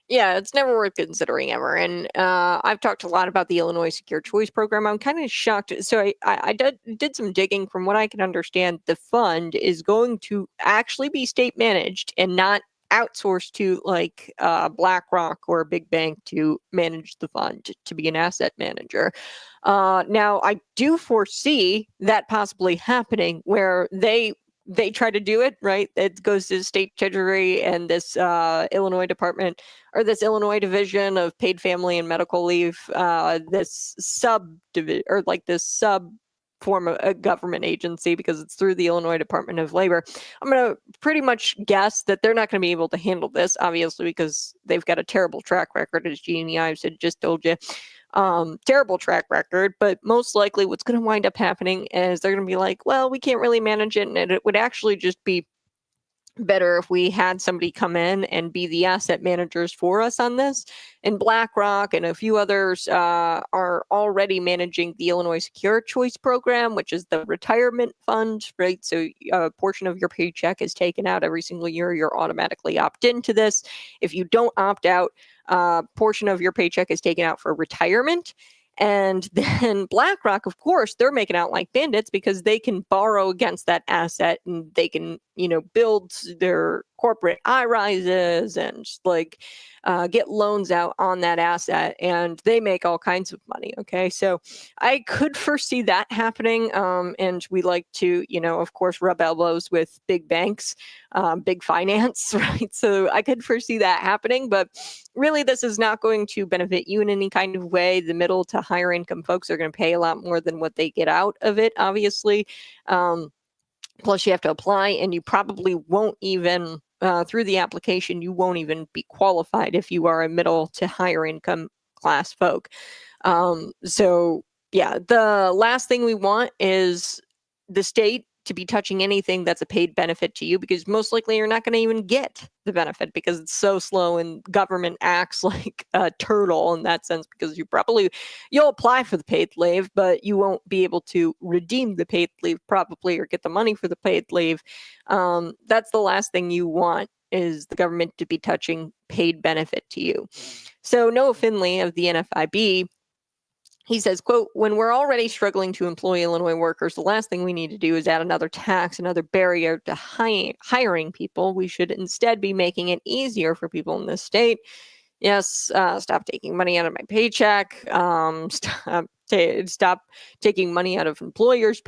Yeah, it's never worth considering ever. And I've talked a lot about the Illinois Secure Choice Program. I'm kind of shocked. So I did some digging. From what I can understand, the fund is going to actually be state managed and not outsourced to like BlackRock or a big bank to manage the fund, to be an asset manager. Now, I do foresee that possibly happening where they try to do it, right? It goes to the state treasury and this Illinois department, or this Illinois division of paid family and medical leave, this subdivision, or like this sub form of a government agency, because it's through the Illinois Department of Labor. I'm going to pretty much guess that they're not going to be able to handle this, obviously, because they've got a terrible track record, as Jeannie Ives had just told you. Terrible track record, but most likely what's going to wind up happening is they're going to be like, well, we can't really manage it, and it would actually just be better if we had somebody come in and be the asset managers for us on this. And BlackRock and a few others are already managing the Illinois Secure Choice Program, which is the retirement fund, right? So a portion of your paycheck is taken out every single year. You're automatically opt into this. If you don't opt out, portion of your paycheck is taken out for retirement. And then BlackRock, of course, they're making out like bandits because they can borrow against that asset, and they can, build their corporate high rises and like get loans out on that asset, and they make all kinds of money. Okay, so I could foresee that happening. And we like to, of course, rub elbows with big banks, big finance, right? So I could foresee that happening, but really, this is not going to benefit you in any kind of way. The middle to higher income folks are going to pay a lot more than what they get out of it, obviously. Plus, you have to apply, and you probably won't even, through the application, you won't even be qualified if you are a middle to higher income class folk. So, yeah, the last thing we want is the state to be touching anything that's a paid benefit to you, because most likely you're not going to even get the benefit because it's so slow, and government acts like a turtle in that sense, because you'll apply for the paid leave, but you won't be able to redeem the paid leave probably, or get the money for the paid leave. That's the last thing you want, is the government to be touching paid benefit to you. So Noah Finley of the NFIB, he says, quote, when we're already struggling to employ Illinois workers, the last thing we need to do is add another tax, another barrier to hiring people. We should instead be making it easier for people in this state. Yes, stop taking money out of my paycheck. Stop taking money out of employers'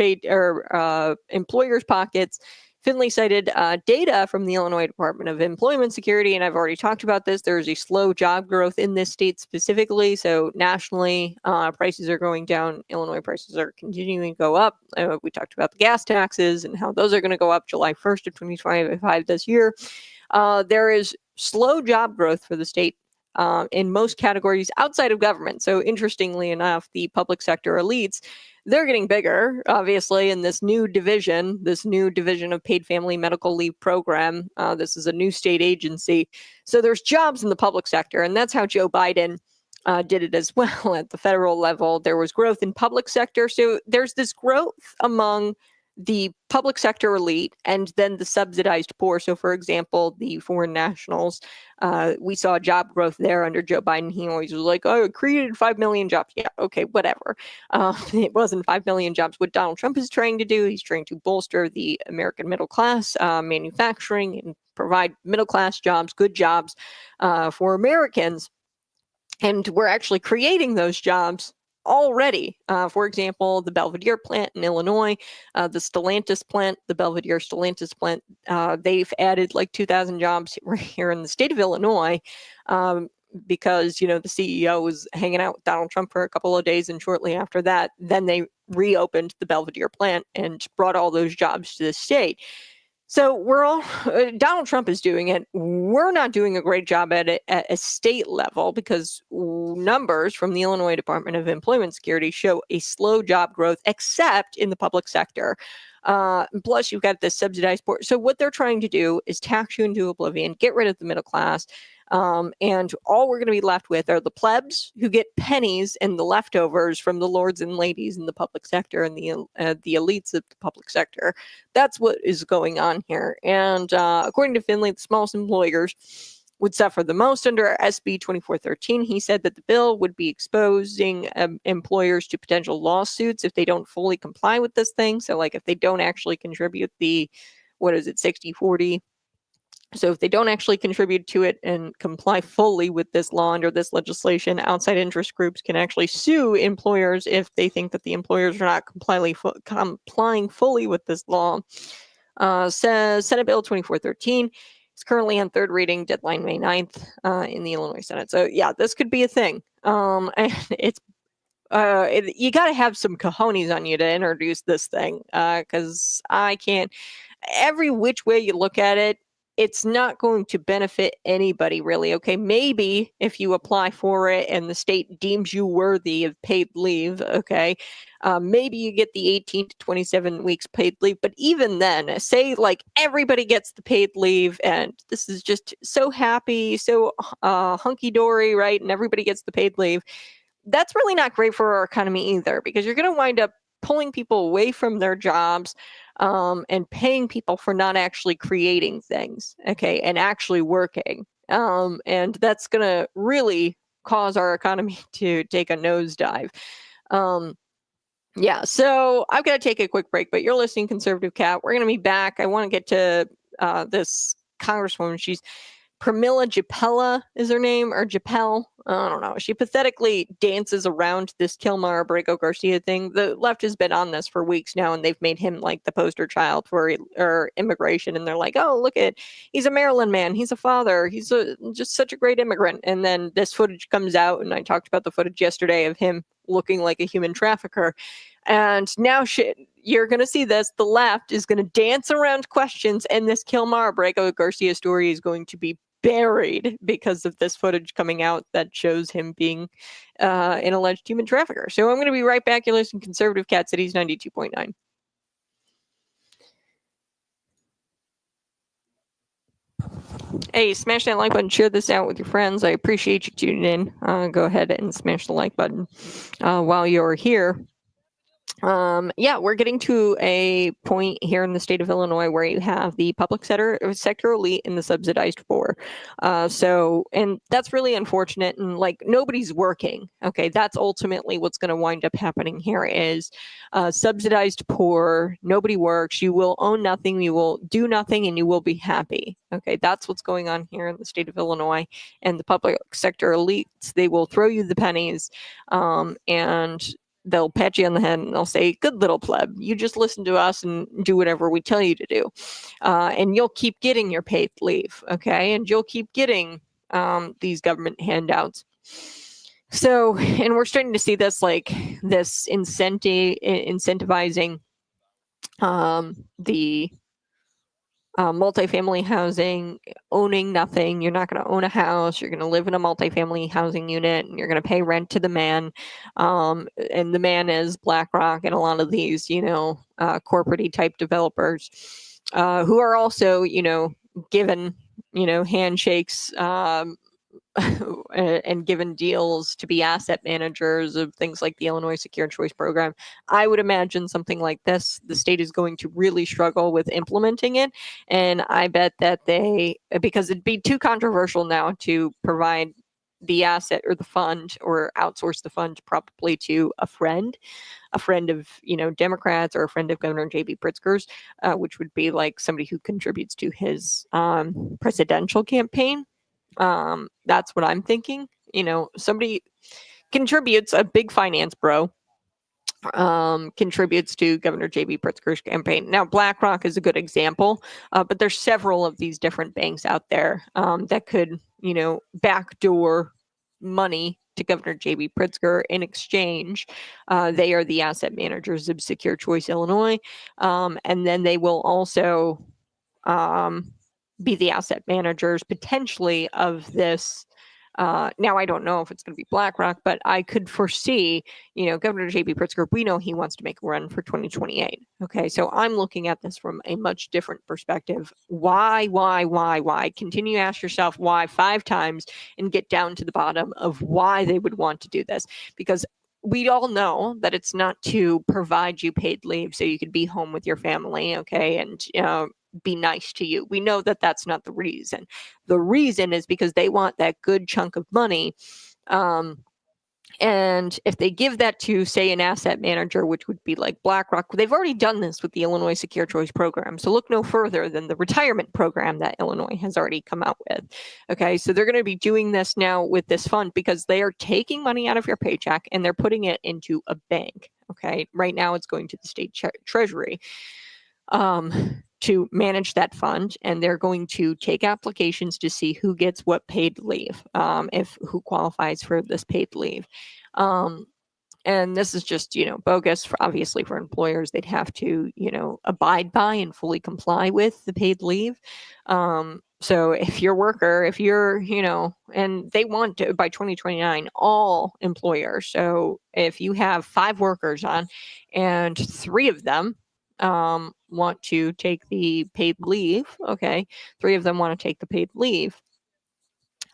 pockets. Finley cited data from the Illinois Department of Employment Security, and I've already talked about this. There's a slow job growth in this state specifically. So nationally, prices are going down. Illinois prices are continuing to go up. We talked about the gas taxes and how those are going to go up July 1st of 2025 this year. There is slow job growth for the state in most categories outside of government. So interestingly enough, the public sector elites, they're getting bigger, obviously, in this new division of paid family medical leave program. This is a new state agency. So there's jobs in the public sector, and that's how Joe Biden did it as well. At the federal level, there was growth in public sector. So there's this growth among the public sector elite and then the subsidized poor. So, for example, the foreign nationals, we saw job growth there under Joe Biden. He always was like, oh, it created 5 million jobs. Yeah, okay, whatever. It wasn't 5 million jobs. What Donald Trump is trying to do, he's trying to bolster the American middle class, manufacturing, and provide middle class jobs, good jobs for Americans. And we're actually creating those jobs already. For example, the Belvidere plant in Illinois, the Stellantis plant, the Belvidere Stellantis plant, they've added like 2,000 jobs right here in the state of Illinois, because, the CEO was hanging out with Donald Trump for a couple of days, and shortly after that, then they reopened the Belvidere plant and brought all those jobs to the state. So Donald Trump is doing it. We're not doing a great job at it at a state level, because numbers from the Illinois Department of Employment Security show a slow job growth, except in the public sector. Plus, you've got this subsidized port. So what they're trying to do is tax you into oblivion, get rid of the middle class, and all we're going to be left with are the plebs who get pennies and the leftovers from the lords and ladies in the public sector and the elites of the public sector. That's what is going on here. And according to Finley, the smallest employers would suffer the most under SB 2413. He said that the bill would be exposing employers to potential lawsuits if they don't fully comply with this thing. So, like, if they don't actually contribute the, 60/40. So if they don't actually contribute to it and comply fully with this law under this legislation, outside interest groups can actually sue employers if they think that the employers are not complying fully with this law. Says Senate Bill 2413. It's currently on third reading, deadline May 9th in the Illinois Senate. So yeah, this could be a thing. And it's you got to have some cojones on you to introduce this thing, because I can't. Every which way you look at it, it's not going to benefit anybody, really. Okay, maybe if you apply for it and the state deems you worthy of paid leave, okay, maybe you get the 18 to 27 weeks paid leave. But even then, say like everybody gets the paid leave and this is just so happy, so hunky-dory, right? And everybody gets the paid leave. That's really not great for our economy either, because you're going to wind up pulling people away from their jobs and paying people for not actually creating things, okay, and actually working. And that's going to really cause our economy to take a nosedive. Yeah, so I've got to take a quick break, but you're listening to Conservative Cat. We're going to be back. I want to get to this Congresswoman. She's Pramila Jayapala is her name, or Japel. I don't know. She pathetically dances around this Kilmar Abrego Garcia thing. The left has been on this for weeks now, and they've made him like the poster child for immigration. And they're like, oh, look at, he's a Maryland man. He's a father. He's just such a great immigrant. And then this footage comes out, and I talked about the footage yesterday of him looking like a human trafficker. And now you're going to see this. The left is going to dance around questions, and this Kilmar Abrego Garcia story is going to be buried because of this footage coming out that shows him being an alleged human trafficker. So I'm going to be right back. You're listening to Conservative Cat Cities 92.9. Hey, smash that like button, share this out with your friends. I appreciate you tuning in. Go ahead and smash the like button while you're here. Yeah, we're getting to a point here in the state of Illinois where you have the public sector elite and the subsidized poor. And that's really unfortunate. And like, nobody's working. Okay, that's ultimately what's going to wind up happening here is subsidized poor. Nobody works. You will own nothing. You will do nothing, and you will be happy. Okay, that's what's going on here in the state of Illinois. And the public sector elites, they will throw you the pennies, and they'll pat you on the head and they'll say, good little pleb, you just listen to us and do whatever we tell you to do. And you'll keep getting your paid leave, okay? And you'll keep getting these government handouts. So, and we're starting to see this, like, this incentivizing the multifamily housing, owning nothing. You're not going to own a house. You're going to live in a multifamily housing unit, and you're going to pay rent to the man. And the man is BlackRock and a lot of these, corporate type developers who are also, given, handshakes and given deals to be asset managers of things like the Illinois Secure Choice Program. I would imagine something like this, the state is going to really struggle with implementing it. And I bet that because it'd be too controversial now to provide the asset or the fund or outsource the fund probably to a friend of, Democrats, or a friend of Governor J.B. Pritzker's, which would be like somebody who contributes to his presidential campaign. That's what I'm thinking. Somebody contributes, a big finance bro, contributes to Governor J.B. Pritzker's campaign. Now, BlackRock is a good example, but there's several of these different banks out there that could, backdoor money to Governor J.B. Pritzker in exchange. They are the asset managers of Secure Choice Illinois, and then they will also be the asset managers potentially of this Now I don't know if it's going to be BlackRock, but I could foresee, Governor J.B. Pritzker, we know he wants to make a run for 2028. Okay, so I'm looking at this from a much different perspective. Why? Continue to ask yourself why 5 times and get down to the bottom of why they would want to do this. Because we all know that it's not to provide you paid leave so you could be home with your family, okay, and be nice to you. We know that that's not the reason. The reason is because they want that good chunk of money. And if they give that to, say, an asset manager, which would be like BlackRock, they've already done this with the Illinois Secure Choice Program. So look no further than the retirement program that Illinois has already come out with. Okay, so they're going to be doing this now with this fund because they are taking money out of your paycheck and they're putting it into a bank. Okay, right now it's going to the state treasury to manage that fund, and they're going to take applications to see who gets what paid leave, if who qualifies for this paid leave. And this is just, bogus for, obviously, for employers. They'd have to, abide by and fully comply with the paid leave. So if your worker, if you're, and they want to, by 2029, all employers. So if you have 5 workers on and 3 of them want to take the paid leave, okay, 3 of them want to take the paid leave,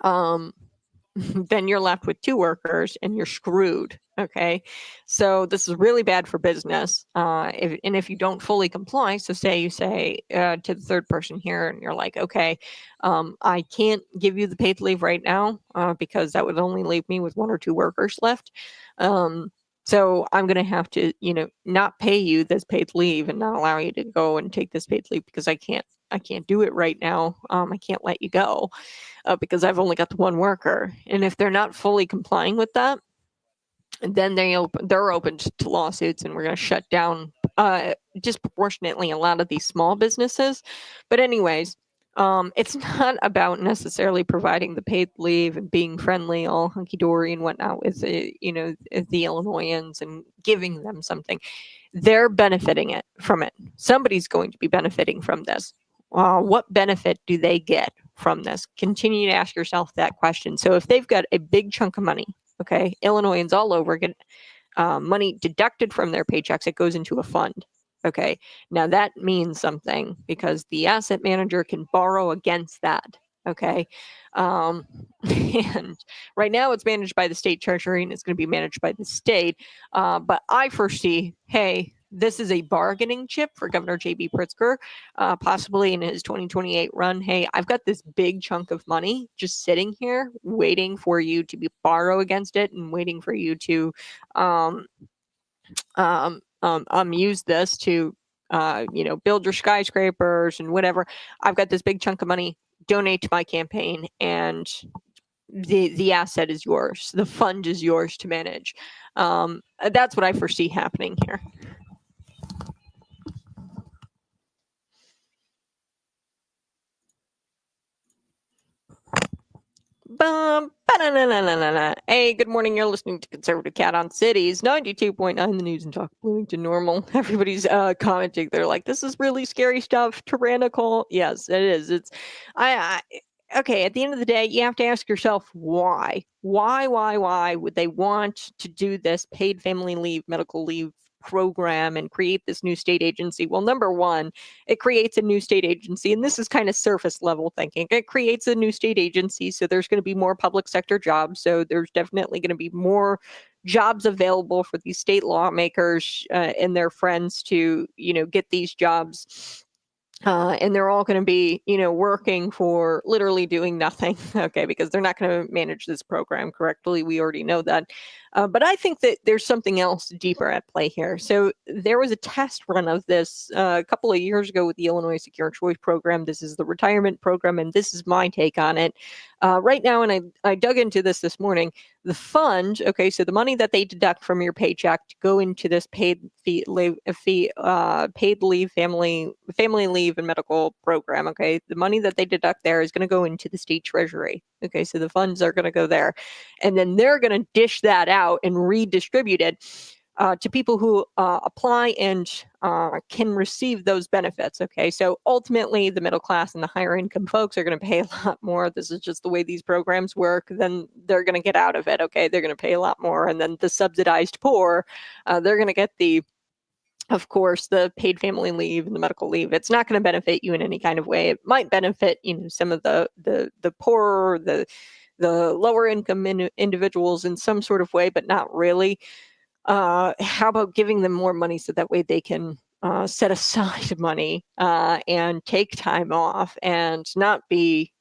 then you're left with 2 workers and you're screwed. Okay, so this is really bad for business. If you don't fully comply, so say you say to the third person here, and you're like, okay, I can't give you the paid leave right now because that would only leave me with 1 or 2 workers left. So I'm going to have to, not pay you this paid leave and not allow you to go and take this paid leave because I can't do it right now. I can't let you go because I've only got the 1 worker. And if they're not fully complying with that, then they're open to lawsuits, and we're going to shut down disproportionately a lot of these small businesses. But anyways, it's not about necessarily providing the paid leave and being friendly, all hunky-dory and whatnot with the Illinoisans and giving them something. They're benefiting from it. Somebody's going to be benefiting from this. What benefit do they get from this? Continue to ask yourself that question. So if they've got a big chunk of money, okay, Illinoisans all over get money deducted from their paychecks, it goes into a fund. Okay, now that means something because the asset manager can borrow against that. Okay, and right now it's managed by the state treasury and it's going to be managed by the state. But I foresee, hey, this is a bargaining chip for Governor J.B. Pritzker, possibly in his 2028 run. Hey, I've got this big chunk of money just sitting here waiting for you to borrow against it and waiting for you to use this to, build your skyscrapers and whatever. I've got this big chunk of money. Donate to my campaign, and the asset is yours. The fund is yours to manage. That's what I foresee happening here. Hey, good morning. You're listening to Conservative Cat on Cities 92.9 the news and talk Bloomington normal. Everybody's commenting. They're like, this is really scary stuff. Tyrannical. Yes, it is. It's okay, at the end of the day, you have to ask yourself why. Why would they want to do this paid family leave, medical leave program and create this new state agency? Well, number one, it creates a new state agency, and this is kind of surface level thinking. It creates a new state agency, so there's going to be more public sector jobs. So there's definitely going to be more jobs available for these state lawmakers and their friends to, get these jobs. And they're all going to be, working for literally doing nothing, okay, because they're not going to manage this program correctly. We already know that. But I think that there's something else deeper at play here. So there was a test run of this a couple of years ago with the Illinois Secure Choice Program. This is the retirement program, and this is my take on it. Right now, and I dug into this morning, the fund, okay, so the money that they deduct from your paycheck to go into this paid leave, family leave and medical program, okay, the money that they deduct there is going to go into the state treasury. Okay, so the funds are going to go there, and then they're going to dish that out and redistribute it to people who apply and can receive those benefits. Okay, so ultimately, the middle class and the higher income folks are going to pay a lot more. This is just the way these programs work. Then they're going to get out of it. Okay, they're going to pay a lot more, and then the subsidized poor, they're going to get of course, the paid family leave and the medical leave. It's not going to benefit you in any kind of way. It might benefit, some of the poorer, the lower income individuals in some sort of way, but not really. How about giving them more money so that way they can set aside money and take time off and not be,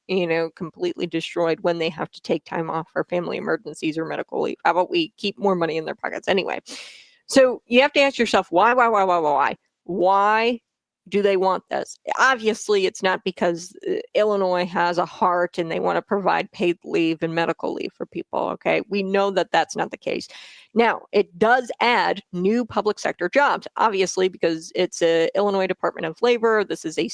completely destroyed when they have to take time off for family emergencies or medical leave? How about we keep more money in their pockets anyway? So you have to ask yourself, why? Why do they want this? Obviously, it's not because Illinois has a heart and they want to provide paid leave and medical leave for people. Okay, we know that that's not the case. Now, it does add new public sector jobs, obviously, because it's a Illinois Department of Labor. This is a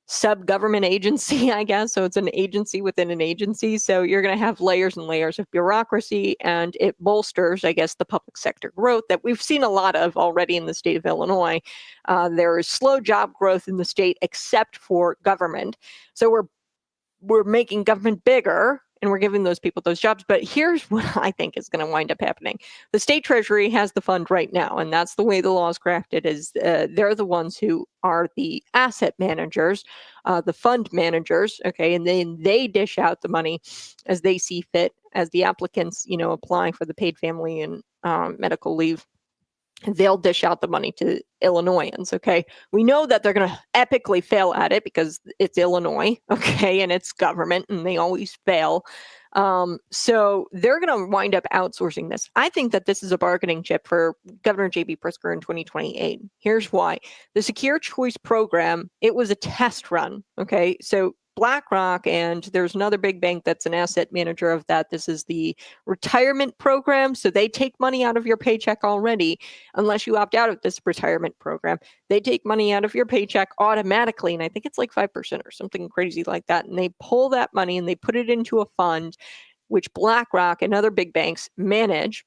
sub-government agency, I guess. So it's an agency within an agency. So you're going to have layers and layers of bureaucracy, and it bolsters, I guess, the public sector growth that we've seen a lot of already in the state of Illinois. There is slow job growth in the state, except for government. So we're making government bigger, and we're giving those people those jobs. But here's what I think is going to wind up happening. The state treasury has the fund right now, and that's the way the law is crafted, is they're the ones who are the asset managers, the fund managers, okay? And then they dish out the money as they see fit, as the applicants, applying for the paid family and medical leave. They'll dish out the money to Illinoisans, okay? We know that they're going to epically fail at it because it's Illinois, okay, and it's government, and they always fail. So they're going to wind up outsourcing this. I think that this is a bargaining chip for Governor J.B. Pritzker in 2028. Here's why. The Secure Choice Program, it was a test run, okay? So BlackRock, and there's another big bank that's an asset manager of that. This is the retirement program. So they take money out of your paycheck already, unless you opt out of this retirement program. They take money out of your paycheck automatically, and I think it's like 5% or something crazy like that. And they pull that money and they put it into a fund, which BlackRock and other big banks manage.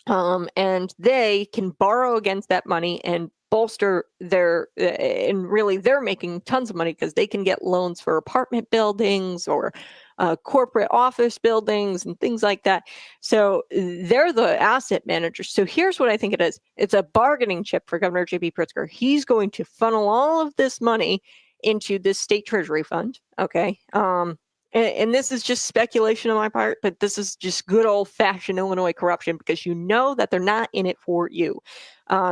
And they can borrow against that money and bolster their, and really they're making tons of money because they can get loans for apartment buildings or corporate office buildings and things like that. So they're the asset managers. So here's what I think it is. It's a bargaining chip for Governor J.B. Pritzker. He's going to funnel all of this money into this state treasury fund. Okay. And this is just speculation on my part, but this is just good old-fashioned Illinois corruption, because you know that they're not in it for you.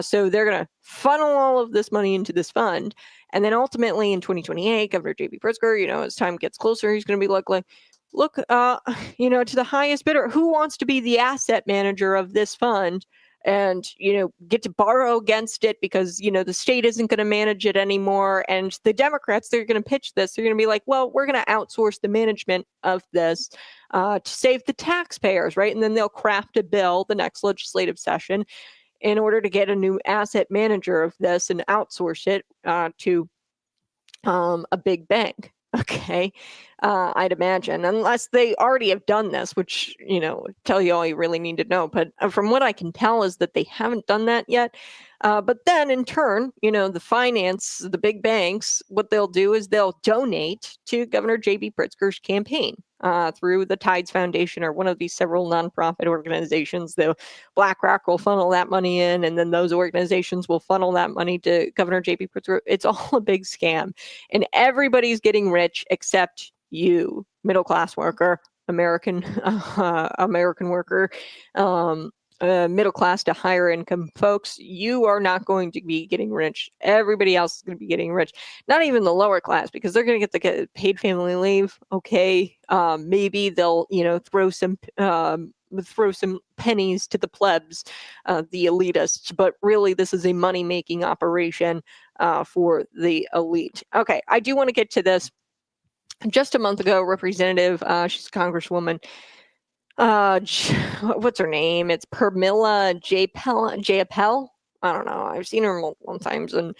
So they're going to funnel all of this money into this fund. And then ultimately in 2028, Governor J.B. Pritzker, as time gets closer, he's going to be look, to the highest bidder. Who wants to be the asset manager of this fund? And, get to borrow against it because, the state isn't going to manage it anymore. And the Democrats, they're going to pitch this. They're going to be like, well, we're going to outsource the management of this to save the taxpayers, right? And then they'll craft a bill the next legislative session in order to get a new asset manager of this and outsource it to a big bank. Okay, I'd imagine, unless they already have done this, which, tell you all you really need to know. But from what I can tell is that they haven't done that yet. But then in turn, the big banks, what they'll do is they'll donate to Governor J.B. Pritzker's campaign through the Tides Foundation or one of these several nonprofit organizations. The BlackRock will funnel that money in, and then those organizations will funnel that money to Governor J.B. Pritzker. It's all a big scam, and everybody's getting rich except you, middle class worker, American worker. Middle class to higher income folks, you are not going to be getting rich. Everybody else is going to be getting rich. Not even the lower class, because they're going to get the paid family leave. Okay, maybe they'll throw some pennies to the plebs, the elitists. But really, this is a money making operation for the elite. Okay, I do want to get to this. Just a month ago, Representative, she's a congresswoman. What's her name? It's Permilla J. I don't know. I've seen her multiple times, and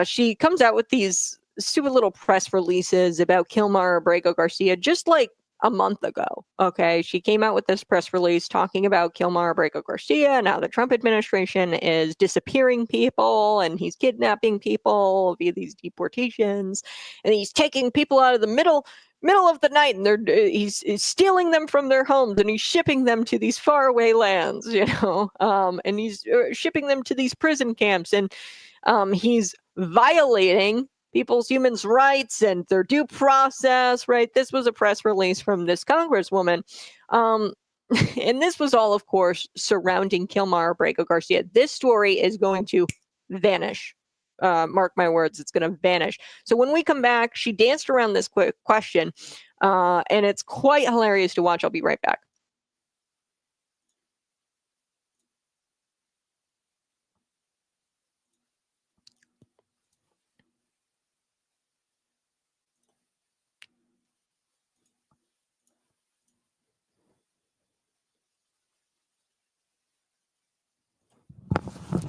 she comes out with these stupid little press releases about Kilmar Abrego Garcia, just like a month ago. Okay, she came out with this press release talking about Kilmar Abrego Garcia and how the Trump administration is disappearing people and he's kidnapping people via these deportations, and he's taking people out of the middle of the night, and he's stealing them from their homes, and he's shipping them to these faraway lands, and he's shipping them to these prison camps, and he's violating people's human rights and their due process, right? This was a press release from this congresswoman. And this was all, of course, surrounding Kilmar Abrego Garcia. This story is going to vanish. Mark my words, it's going to vanish. So when we come back, she danced around this question, and it's quite hilarious to watch. I'll be right back.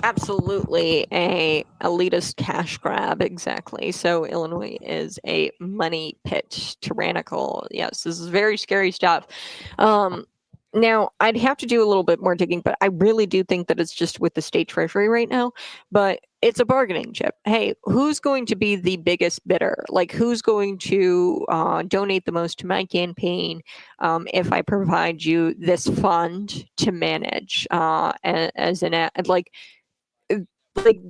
Absolutely a elitist cash grab, exactly. So Illinois is a money pit, tyrannical. Yes, this is very scary stuff. Now, I'd have to do a little bit more digging, but I really do think that it's just with the state treasury right now. But it's a bargaining chip. Hey, who's going to be the biggest bidder? Like, who's going to donate the most to my campaign if I provide you this fund to manage as an ad? Like,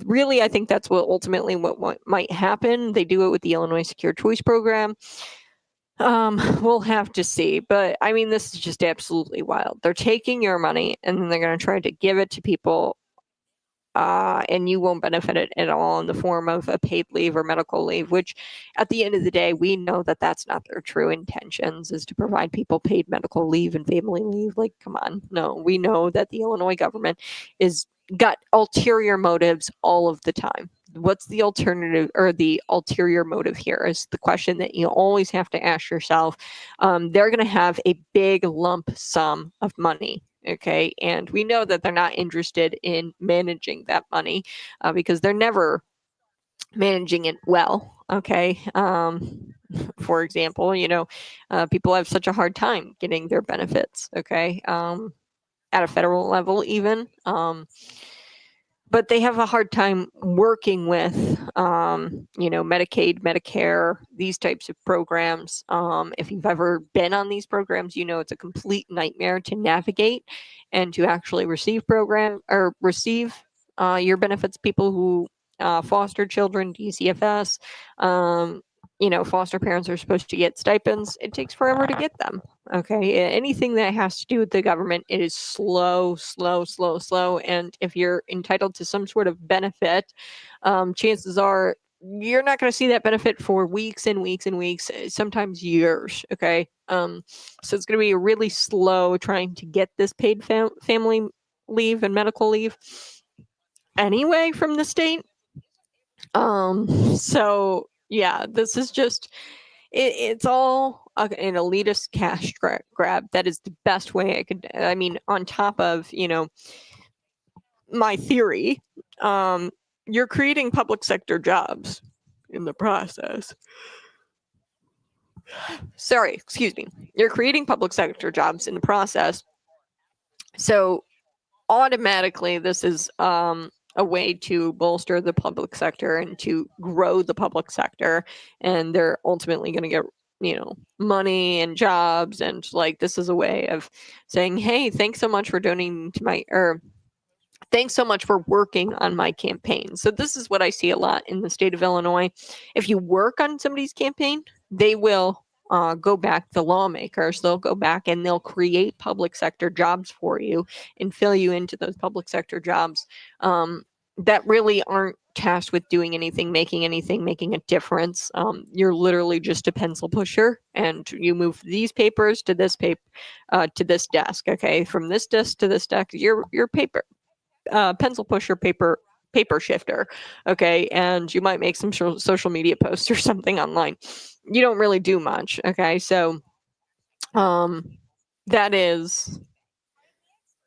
really, I think that's what ultimately what might happen. They do it with the Illinois Secure Choice Program. We'll have to see, but I mean, this is just absolutely wild. They're taking your money and then they're going to try to give it to people, and you won't benefit it at all in the form of a paid leave or medical leave, which at the end of the day, we know that that's not their true intentions, is to provide people paid medical leave and family leave. Like, come on. No, we know that the Illinois government is got ulterior motives all of the time. What's the alternative or the ulterior motive here is the question that you always have to ask yourself. They're going to have a big lump sum of money. Okay. And we know that they're not interested in managing that money because they're never managing it well. Okay. For example, people have such a hard time getting their benefits. Okay. At a federal level, even. But they have a hard time working with, Medicaid, Medicare, these types of programs. If you've ever been on these programs, it's a complete nightmare to navigate and to actually receive your benefits. People who foster children, DCFS, foster parents are supposed to get stipends. It takes forever to get them. Okay. Anything that has to do with the government, it is slow. And if you're entitled to some sort of benefit, chances are you're not going to see that benefit for weeks and weeks and weeks, sometimes years. Okay. So it's going to be really slow trying to get this paid family leave and medical leave anyway from the state. So yeah, this is just it's all an elitist cash grab. That is the best way I mean, on top of, my theory, you're creating public sector jobs in the process. Sorry, excuse me. You're creating public sector jobs in the process. So automatically, this is a way to bolster the public sector and to grow the public sector. And they're ultimately going to get, money and jobs. And like, this is a way of saying, hey, thanks so much for donating to thanks so much for working on my campaign. So this is what I see a lot in the state of Illinois. If you work on somebody's campaign, they will go back, the lawmakers, they'll go back and they'll create public sector jobs for you and fill you into those public sector jobs that really aren't tasked with doing anything, making a difference. You're literally just a pencil pusher, and you move these papers to this to this desk. Okay, from this desk to this desk, your paper. Pencil pusher, paper shifter. Okay. And you might make some social media posts or something online. You don't really do much. Okay. So that is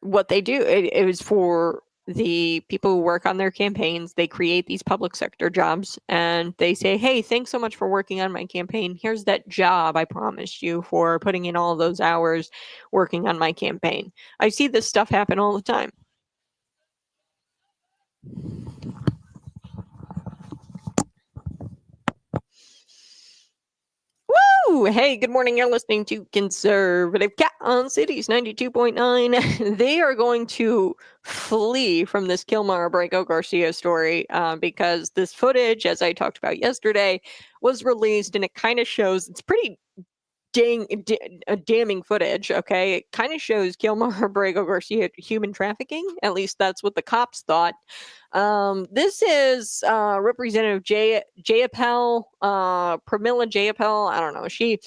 what they do. It was for the people who work on their campaigns, they create these public sector jobs and they say, hey, thanks so much for working on my campaign. Here's that job I promised you for putting in all those hours working on my campaign. I see this stuff happen all the time. Woo! Hey, good morning. You're listening to Conservative Cat on Cities 92.9. They are going to flee from this Kilmar Abrego Garcia story because this footage, as I talked about yesterday, was released and it kind of shows it's pretty damning footage. Okay, it kind of shows Kilmar Abrego Garcia human trafficking. At least that's what the cops thought. This is Representative Jayapal, Pramila Jayapal. I don't know. She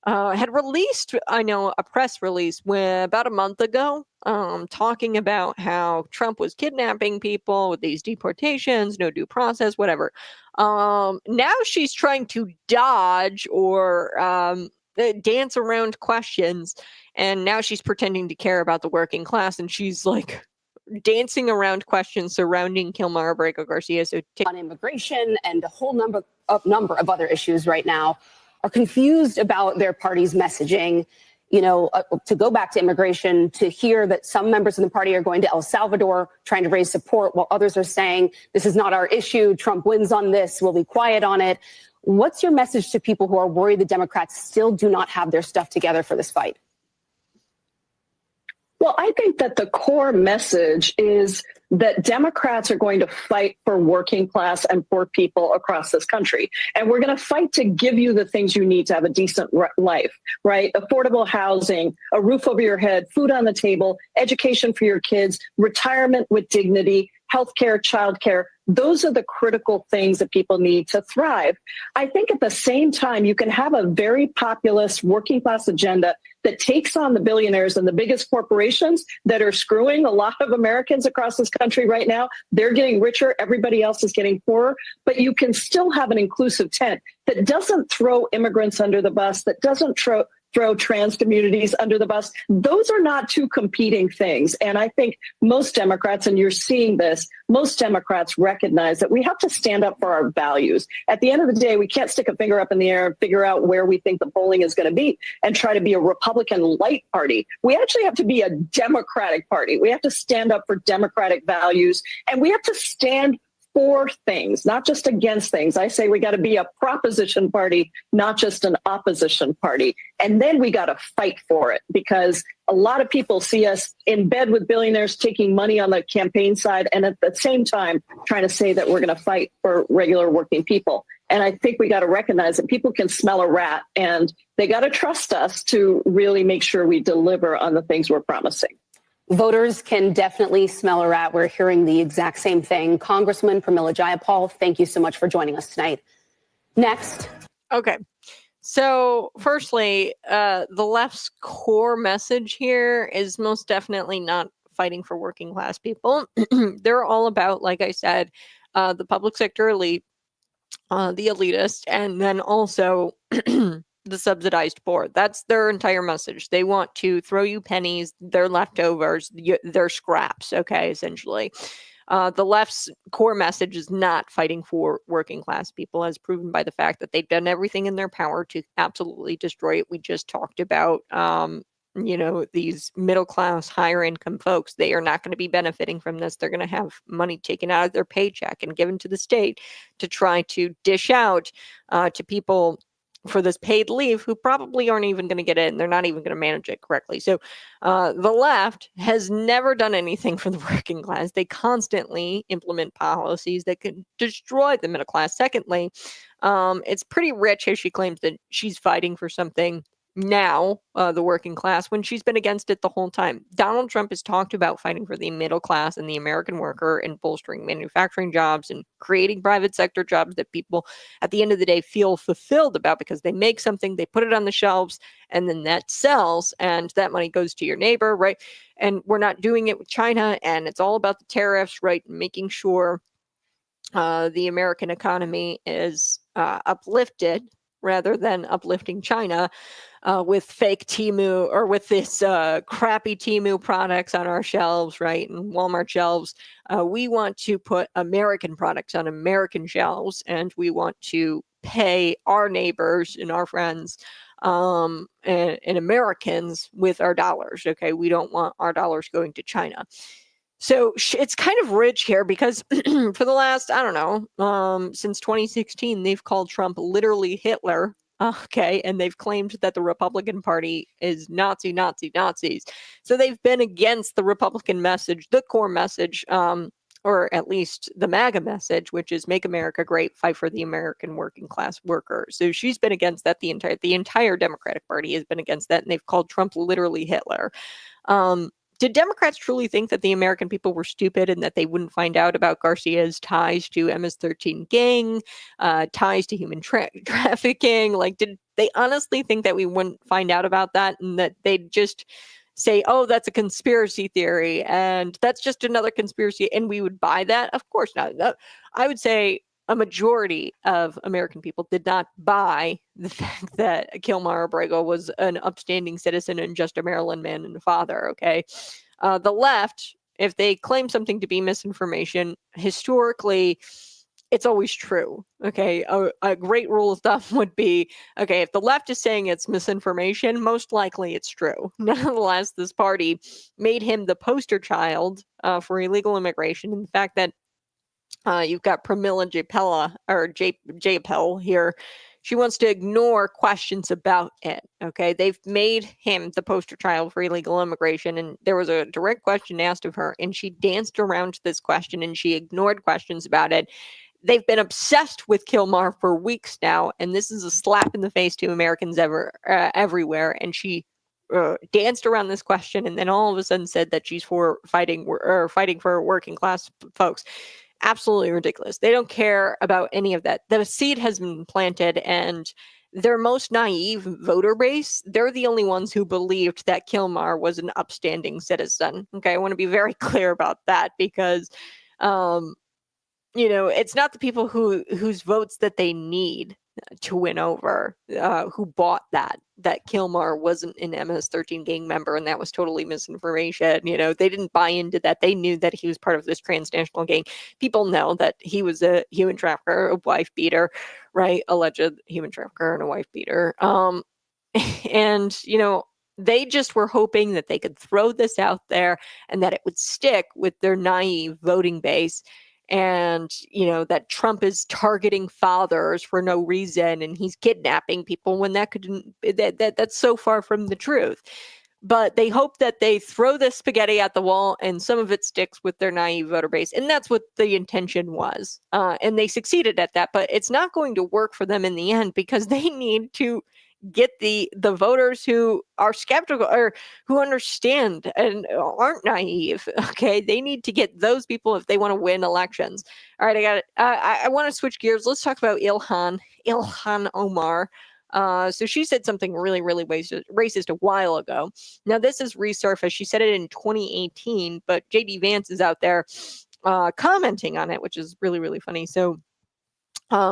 had released, I know, a press release about a month ago, talking about how Trump was kidnapping people with these deportations, no due process, whatever. Now she's trying to dodge or dance around questions, and now she's pretending to care about the working class, and she's like dancing around questions surrounding Kilmar Abrego Garcia. So on immigration and a whole number of other issues right now are confused about their party's messaging. You know, to go back to immigration, to hear that some members of the party are going to El Salvador trying to raise support while others are saying, this is not our issue, Trump wins on this, we'll be quiet on it. What's your message to people who are worried the Democrats still do not have their stuff together for this fight? Well, I think that the core message is that Democrats are going to fight for working class and poor people across this country. And we're going to fight to give you the things you need to have a decent life, right? Affordable housing, a roof over your head, food on the table, education for your kids, retirement with dignity, healthcare, childcare. Those are the critical things that people need to thrive. I think at the same time, you can have a very populist working class agenda that takes on the billionaires and the biggest corporations that are screwing a lot of Americans across this country right now. They're getting richer. Everybody else is getting poorer. But you can still have an inclusive tent that doesn't throw immigrants under the bus, that doesn't throw trans communities under the bus. Those are not two competing things. And I think most Democrats, and you're seeing this, most Democrats recognize that we have to stand up for our values. At the end of the day, we can't stick a finger up in the air and figure out where we think the polling is going to be and try to be a Republican light party. We actually have to be a Democratic party. We have to stand up for Democratic values, and we have to stand for things, not just against things. I say we got to be a proposition party, not just an opposition party. And then we got to fight for it, because a lot of people see us in bed with billionaires taking money on the campaign side, and at the same time trying to say that we're going to fight for regular working people. And I think we got to recognize that people can smell a rat, and they got to trust us to really make sure we deliver on the things we're promising. Voters can definitely smell a rat. We're hearing the exact same thing. Congressman Pramila Jayapal, thank you so much for joining us tonight. Next. Okay. So firstly, the left's core message here is most definitely not fighting for working class people. They're all about, like I said, the public sector elite, the elitist, and then also the subsidized poor. That's their entire message. They want to throw you pennies, their leftovers, their scraps, okay, essentially. The left's core message is not fighting for working class people, as proven by the fact that they've done everything in their power to absolutely destroy it. We just talked about, these middle class, higher income folks. They are not going to be benefiting from this. They're going to have money taken out of their paycheck and given to the state to try to dish out to people for this paid leave who probably aren't even going to get it, and they're not even going to manage it correctly. So the left has never done anything for the working class. They constantly implement policies that can destroy the middle class. Secondly, it's pretty rich how she claims that she's fighting for something now, the working class, when she's been against it the whole time. Donald Trump has talked about fighting for the middle class and the American worker and bolstering manufacturing jobs and creating private sector jobs that people at the end of the day feel fulfilled about, because they make something, they put it on the shelves, and then that sells, and that money goes to your neighbor, right? And we're not doing it with China, and it's all about the tariffs, right? Making sure the American economy is uplifted rather than uplifting China with fake Temu or with this crappy Temu products on our shelves, right, and Walmart shelves. We want to put American products on American shelves, and we want to pay our neighbors and our friends and Americans with our dollars. Okay, we don't want our dollars going to China. So it's kind of rich here because for the last, I don't know, since 2016, they've called Trump literally Hitler. Okay, and they've claimed that the Republican Party is Nazi, Nazi, Nazis. So they've been against the Republican message, the core message, or at least the MAGA message, which is "Make America Great, fight for the American working class worker." So she's been against that. The entire Democratic Party has been against that, and they've called Trump literally Hitler. Did Democrats truly think that the American people were stupid and that they wouldn't find out about Garcia's ties to MS-13 gang, ties to human trafficking? Like, did they honestly think that we wouldn't find out about that and that they'd just say, oh, that's a conspiracy theory and that's just another conspiracy and we would buy that? Of course not. I would say a majority of American people did not buy the fact that Kilmar Abrego was an upstanding citizen and just a Maryland man and a father, okay? The left, if they claim something to be misinformation, historically, it's always true, okay? A great rule of thumb would be, okay, if the left is saying it's misinformation, most likely it's true. Nonetheless, this party made him the poster child for illegal immigration. And the fact that you've got Pramila Jayapal here. She wants to ignore questions about it. Okay, they've made him the poster child for illegal immigration, and there was a direct question asked of her, and she danced around this question and she ignored questions about it. They've been obsessed with Kilmar for weeks now, and this is a slap in the face to Americans everywhere. And she danced around this question, and then all of a sudden said that she's for fighting for working class folks. Absolutely ridiculous. They don't care about any of that. The seed has been planted, and their most naive voter base, they're the only ones who believed that Kilmar was an upstanding citizen. Okay, I want to be very clear about that because, it's not the people whose votes that they need to win over who bought that Kilmar wasn't an MS-13 gang member and that was totally misinformation. They didn't buy into that. They knew that he was part of this transnational gang. People know that he was a human trafficker, a wife beater, right? Alleged human trafficker and a wife beater. And they just were hoping that they could throw this out there and that it would stick with their naive voting base. And that Trump is targeting fathers for no reason and he's kidnapping people when that's so far from the truth. But they hope that they throw this spaghetti at the wall and some of it sticks with their naive voter base. And that's what the intention was. And they succeeded at that, but it's not going to work for them in the end because they need to get the voters who are skeptical or who understand and aren't naive. Okay, they need to get those people if they want to win elections. All right, I got it. I want to switch gears. Let's talk about Ilhan Omar. So she said something really, really racist a while ago. Now this is resurfaced. She said it in 2018, but JD Vance is out there commenting on it, which is really, really funny. So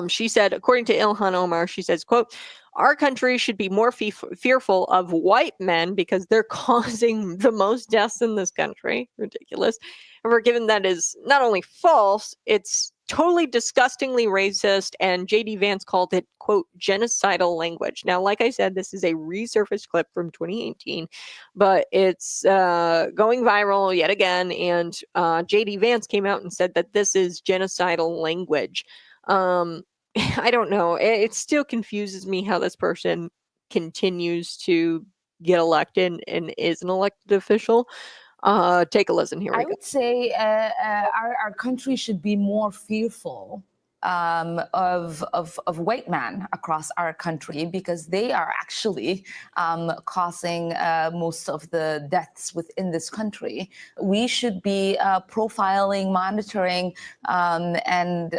she said, according to Ilhan Omar, she says, quote, "Our country should be more fearful of white men because they're causing the most deaths in this country." Ridiculous. However, given that is not only false, it's totally disgustingly racist, and JD Vance called it, quote, "genocidal language." Now, like I said, this is a resurfaced clip from 2018, but it's going viral yet again, and JD Vance came out and said that this is genocidal language. I don't know. It still confuses me how this person continues to get elected and is an elected official. Take a listen. Here we I go. would say our country should be more fearful of white men across our country because they are actually causing most of the deaths within this country. We should be profiling, monitoring, and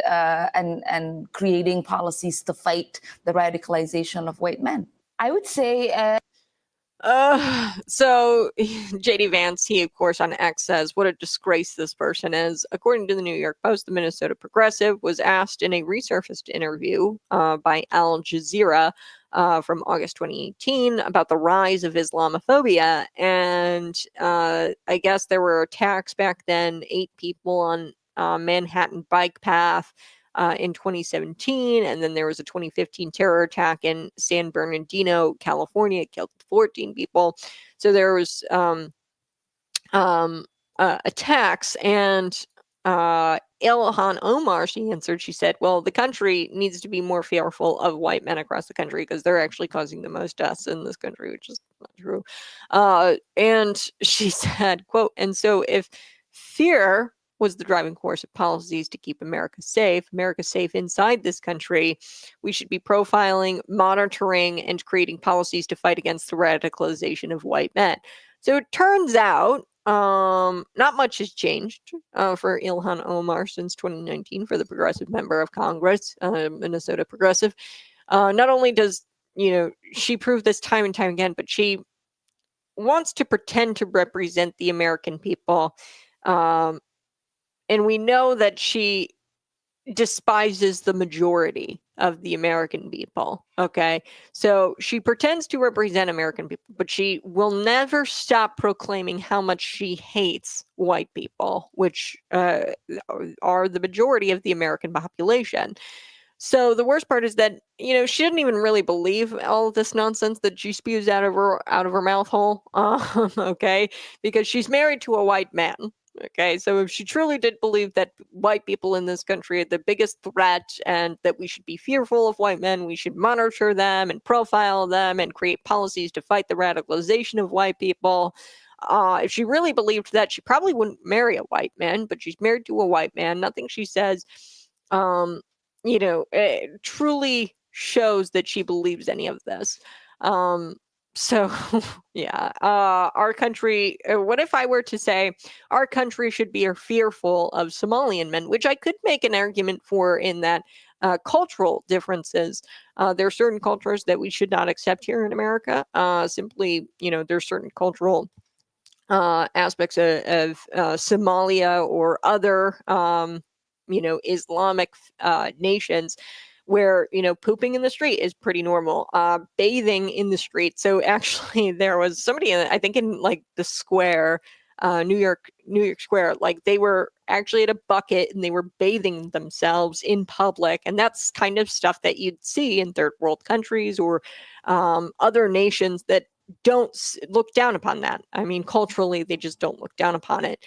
creating policies to fight the radicalization of white men. I would say. So JD Vance, he of course on X says, what a disgrace this person is. According to the New York Post, the Minnesota Progressive was asked in a resurfaced interview by Al Jazeera from August 2018 about the rise of Islamophobia. And I guess there were attacks back then, 8 people on Manhattan bike path in 2017, and then there was a 2015 terror attack in San Bernardino, California. It killed 14 people. So there was attacks, and Ilhan Omar, she answered, she said, well, the country needs to be more fearful of white men across the country because they're actually causing the most deaths in this country, which is not true. And she said, quote, and so if fear was the driving force of policies to keep America safe inside this country, we should be profiling, monitoring, and creating policies to fight against the radicalization of white men. So it turns out not much has changed for Ilhan Omar since 2019 for the progressive member of Congress, Minnesota Progressive. Not only does, she prove this time and time again, but she wants to pretend to represent the American people. And we know that she despises the majority of the American people. Okay. So she pretends to represent American people, but she will never stop proclaiming how much she hates white people, which are the majority of the American population. So the worst part is that, she didn't even really believe all of this nonsense that she spews out of her mouth hole. Okay. Because she's married to a white man. Okay, so if she truly did believe that white people in this country are the biggest threat and that we should be fearful of white men, we should monitor them and profile them and create policies to fight the radicalization of white people. If she really believed that, she probably wouldn't marry a white man, but she's married to a white man. Nothing she says, truly shows that she believes any of this. So, yeah, our country, what if I were to say our country should be fearful of Somalian men, which I could make an argument for in that cultural differences. There are certain cultures that we should not accept here in America. Simply, there's certain cultural aspects of Somalia or other, Islamic nations where, pooping in the street is pretty normal, bathing in the street. So actually there was somebody I think in like the square, New York Square, like they were actually at a bucket and they were bathing themselves in public. And that's kind of stuff that you'd see in third world countries or other nations that don't look down upon that. I mean, culturally, they just don't look down upon it.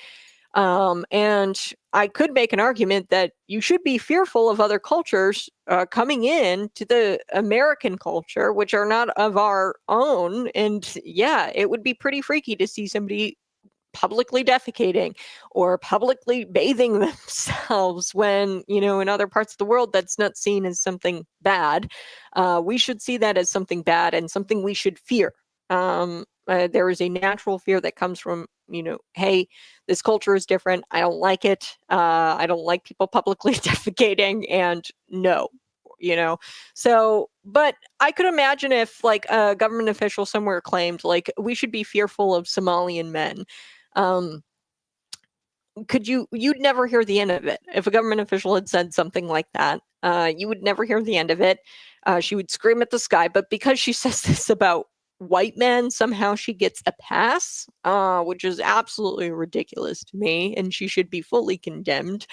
And I could make an argument that you should be fearful of other cultures coming in to the American culture, which are not of our own. And yeah, it would be pretty freaky to see somebody publicly defecating or publicly bathing themselves when, in other parts of the world, that's not seen as something bad. We should see that as something bad and something we should fear. There is a natural fear that comes from, hey, this culture is different. I don't like it. I don't like people publicly defecating, and no, So, but I could imagine if like a government official somewhere claimed like we should be fearful of Somalian men. You'd never hear the end of it. If a government official had said something like that, you would never hear the end of it. She would scream at the sky, but because she says this about white men, somehow she gets a pass, which is absolutely ridiculous to me, and she should be fully condemned.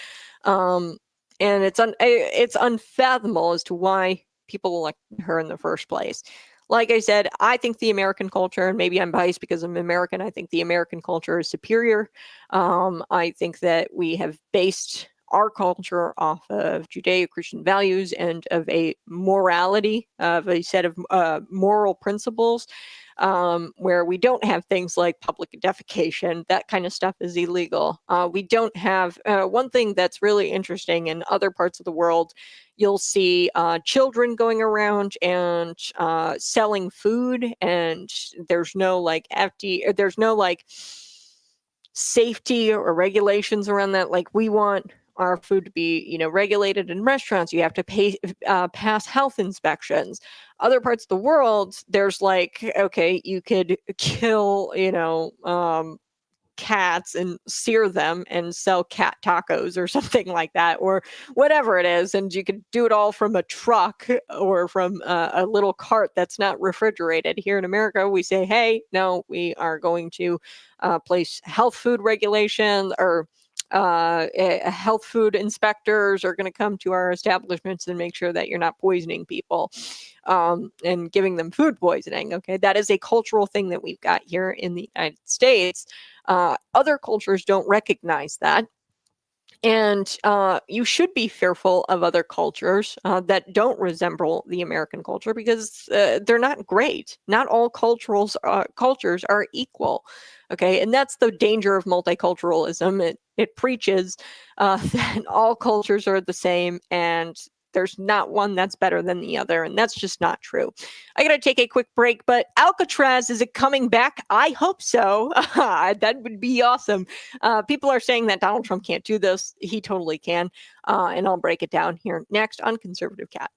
And it's unfathomable as to why people elected her in the first place. Like I said, I think the American culture, and maybe I'm biased because I'm American, I think the American culture is superior. I think that we have based our culture off of Judeo-Christian values and of a morality, of a set of moral principles, where we don't have things like public defecation. That kind of stuff is illegal. We don't have one thing that's really interesting in other parts of the world. You'll see children going around and selling food, and there's no like there's no like safety or regulations around that. Like we want our food to be, regulated in restaurants. You have to pass health inspections. Other parts of the world, there's like, okay, you could kill, cats and sear them and sell cat tacos or something like that, or whatever it is. And you could do it all from a truck or from a little cart that's not refrigerated. Here in America, we say, hey, no, we are going to place health food regulations, or health food inspectors are going to come to our establishments and make sure that you're not poisoning people and giving them food poisoning. Okay, that is a cultural thing that we've got here in the United States. Other cultures don't recognize that. And you should be fearful of other cultures that don't resemble the American culture, because they're not great. Not all cultures are equal. Okay, and that's the danger of multiculturalism. It preaches that all cultures are the same, and there's not one that's better than the other, and that's just not true. I gotta take a quick break, but Alcatraz, is it coming back? I hope so. That would be awesome. People are saying that Donald Trump can't do this. He totally can. And I'll break it down here next on Conservative Cat.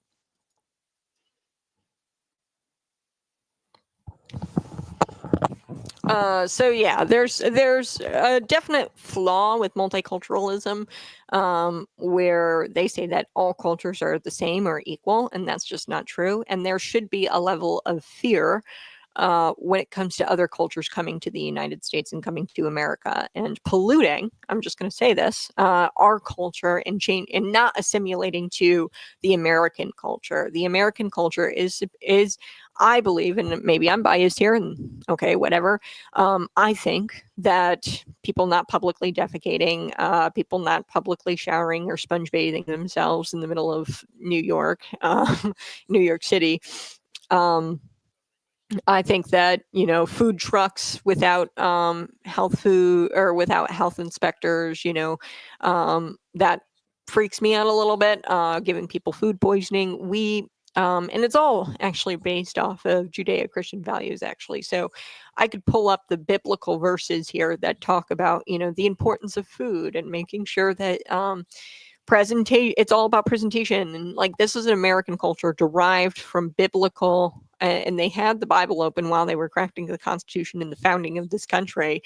So yeah, there's a definite flaw with multiculturalism, where they say that all cultures are the same or equal, and that's just not true. And there should be a level of fear when it comes to other cultures coming to the United States and coming to America and polluting. I'm just going to say this: our culture, and not assimilating to the American culture. The American culture is, I believe, and maybe I'm biased here, and okay, whatever. I think that people not publicly defecating, people not publicly showering or sponge bathing themselves in the middle of New York, New York City. I think that, food trucks without health food, or without health inspectors, that freaks me out a little bit, giving people food poisoning. And it's all actually based off of Judeo-Christian values, actually. So I could pull up the biblical verses here that talk about, the importance of food and making sure that presentation, it's all about presentation. And like, this is an American culture derived from biblical, and they had the Bible open while they were crafting the Constitution and the founding of this country.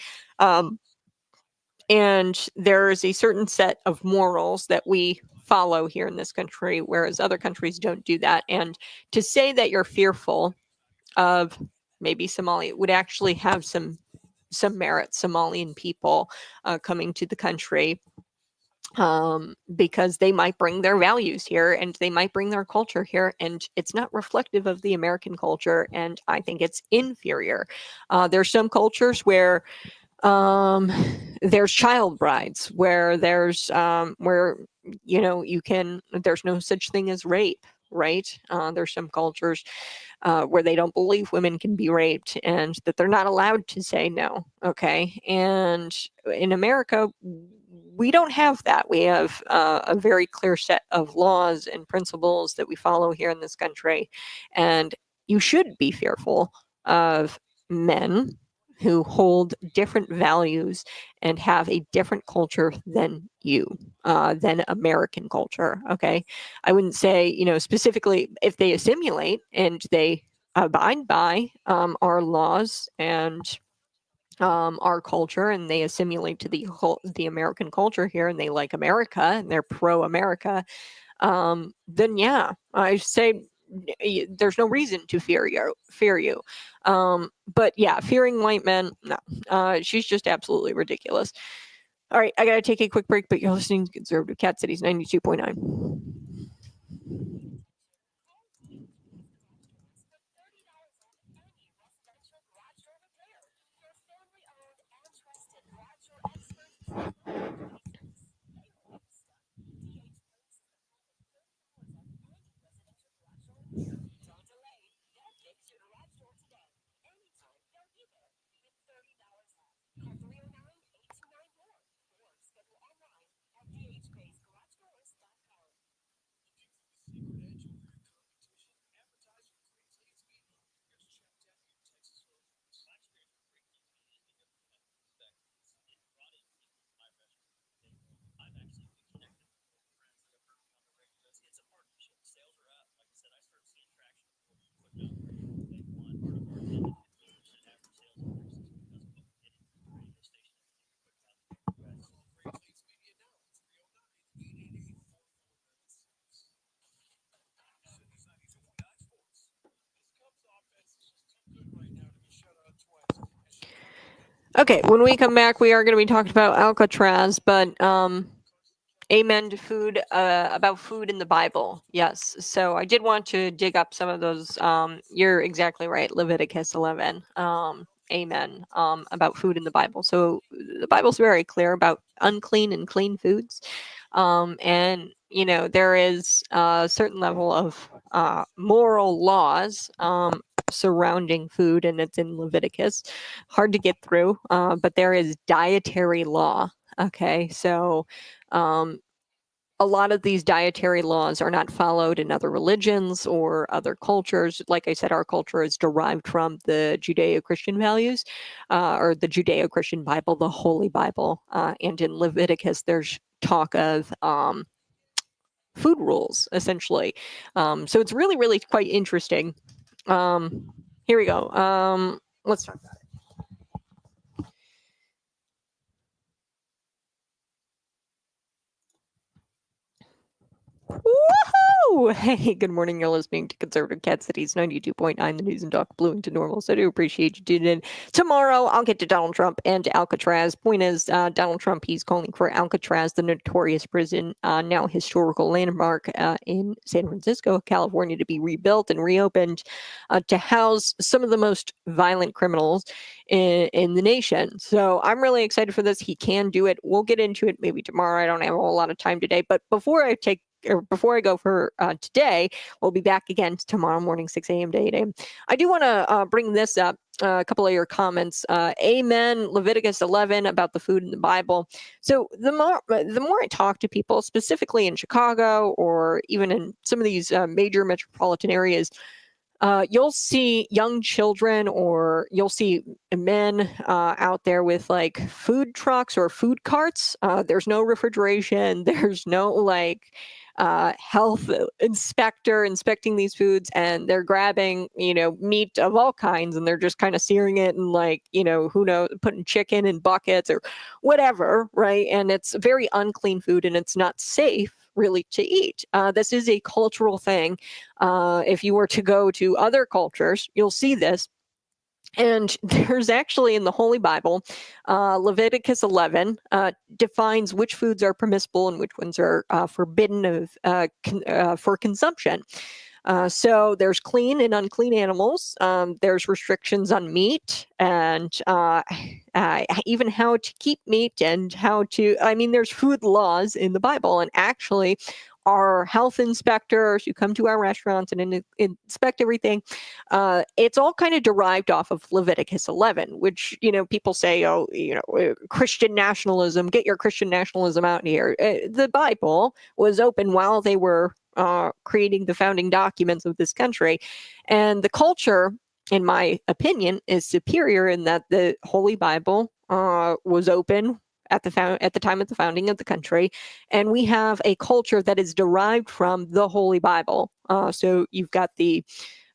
And there is a certain set of morals that we follow here in this country, whereas other countries don't do that. And to say that you're fearful of maybe Somalia would actually have some merit. Somalian people coming to the country, because they might bring their values here, and they might bring their culture here, and it's not reflective of the American culture, and I think it's inferior. There's some cultures where there's child brides, where there's where there's no such thing as rape, right? There's some cultures where they don't believe women can be raped, and that they're not allowed to say no. Okay, and in America, we don't have that. We have a very clear set of laws and principles that we follow here in this country, and you should be fearful of men who hold different values and have a different culture than you, than American culture. Okay, I wouldn't say, specifically if they assimilate and they abide by our laws and our culture, and they assimilate to the American culture here, and they like America and they're pro-America, then yeah, I say there's no reason to fear you. But yeah, fearing white men, no, she's just absolutely ridiculous. All right, I gotta take a quick break, but you're listening to Conservative Cat Cities 92.9. Okay, when we come back, we are going to be talking about Alcatraz, but amen to food, about food in the Bible. Yes. So I did want to dig up some of those. You're exactly right. Leviticus 11. Amen. About food in the Bible. So the Bible's very clear about unclean and clean foods. And, you know, there is a certain level of moral laws surrounding food, and it's in Leviticus. Hard to get through, but there is dietary law. Okay. So, a lot of these dietary laws are not followed in other religions or other cultures. Like I said, our culture is derived from the Judeo-Christian values, or the Judeo-Christian Bible, the Holy Bible. And in Leviticus, there's talk of food rules, essentially. So it's really, really quite interesting. Here we go. Let's talk about it. Woohoo! Hey, good morning. You're listening to Conservative Cat Cities 92.9, the news and talk Bloomington Normal. So I do appreciate you tuning in. Tomorrow, I'll get to Donald Trump and Alcatraz. Point is, Donald Trump, he's calling for Alcatraz, the notorious prison, now historical landmark in San Francisco, California, to be rebuilt and reopened to house some of the most violent criminals in the nation. So I'm really excited for this. He can do it. We'll get into it maybe tomorrow. I don't have a whole lot of time today, but before I go for today, we'll be back again tomorrow morning, 6 a.m. to 8 a.m. I do want to bring this up, a couple of your comments. Amen, Leviticus 11 about the food in the Bible. So the more I talk to people, specifically in Chicago or even in some of these major metropolitan areas, you'll see young children or you'll see men out there with like food trucks or food carts. There's no refrigeration. There's no like health inspector inspecting these foods, and they're grabbing, you know, meat of all kinds, and they're just kind of searing it and like, you know, who knows, putting chicken in buckets or whatever, right? And it's very unclean food, and it's not safe really to eat. This is a cultural thing. If you were to go to other cultures, you'll see this. And there's actually in the Holy Bible, Leviticus 11 defines which foods are permissible and which ones are forbidden for consumption. So there's clean and unclean animals. There's restrictions on meat and even how to keep meat and how to, I mean, there's food laws in the Bible. And actually, our health inspectors who come to our restaurants and inspect everything, it's all kind of derived off of Leviticus 11, which, you know, people say, oh, you know, Christian nationalism, get your Christian nationalism out here. The Bible was open while they were creating the founding documents of this country. And the culture, in my opinion, is superior in that the Holy Bible was open at the time of the founding of the country, and we have a culture that is derived from the Holy Bible. So you've got the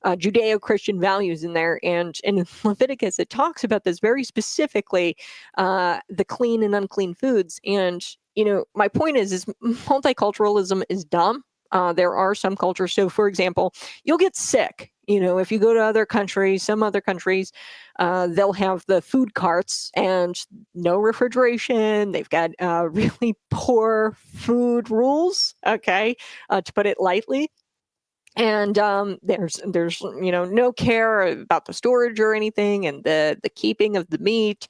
Judeo-Christian values in there, and in Leviticus it talks about this very specifically, the clean and unclean foods. And you know, my point is multiculturalism is dumb. There are some cultures. So, for example, you'll get sick. You know, if you go to other countries, some other countries, they'll have the food carts and no refrigeration. They've got really poor food rules, okay, to put it lightly. And there's you know, no care about the storage or anything, and the keeping of the meat.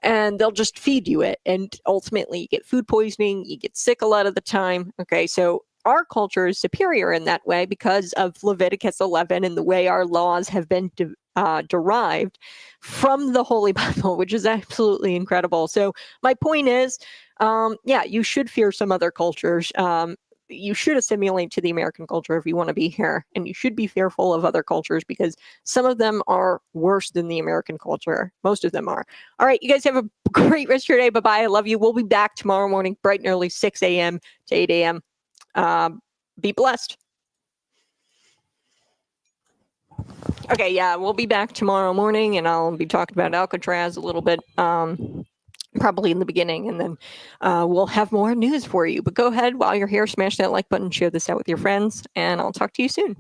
And they'll just feed you it, and ultimately you get food poisoning. You get sick a lot of the time. Okay, so our culture is superior in that way because of Leviticus 11 and the way our laws have been derived from the Holy Bible, which is absolutely incredible. So my point is, yeah, you should fear some other cultures. You should assimilate to the American culture if you want to be here, and you should be fearful of other cultures because some of them are worse than the American culture. Most of them are. All right, you guys have a great rest of your day. Bye-bye. I love you. We'll be back tomorrow morning, bright and early, 6 a.m. to 8 a.m. Be blessed. Okay, yeah, we'll be back tomorrow morning, and I'll be talking about Alcatraz a little bit, probably in the beginning, and then we'll have more news for you. But go ahead, while you're here, smash that like button, share this out with your friends, and I'll talk to you soon.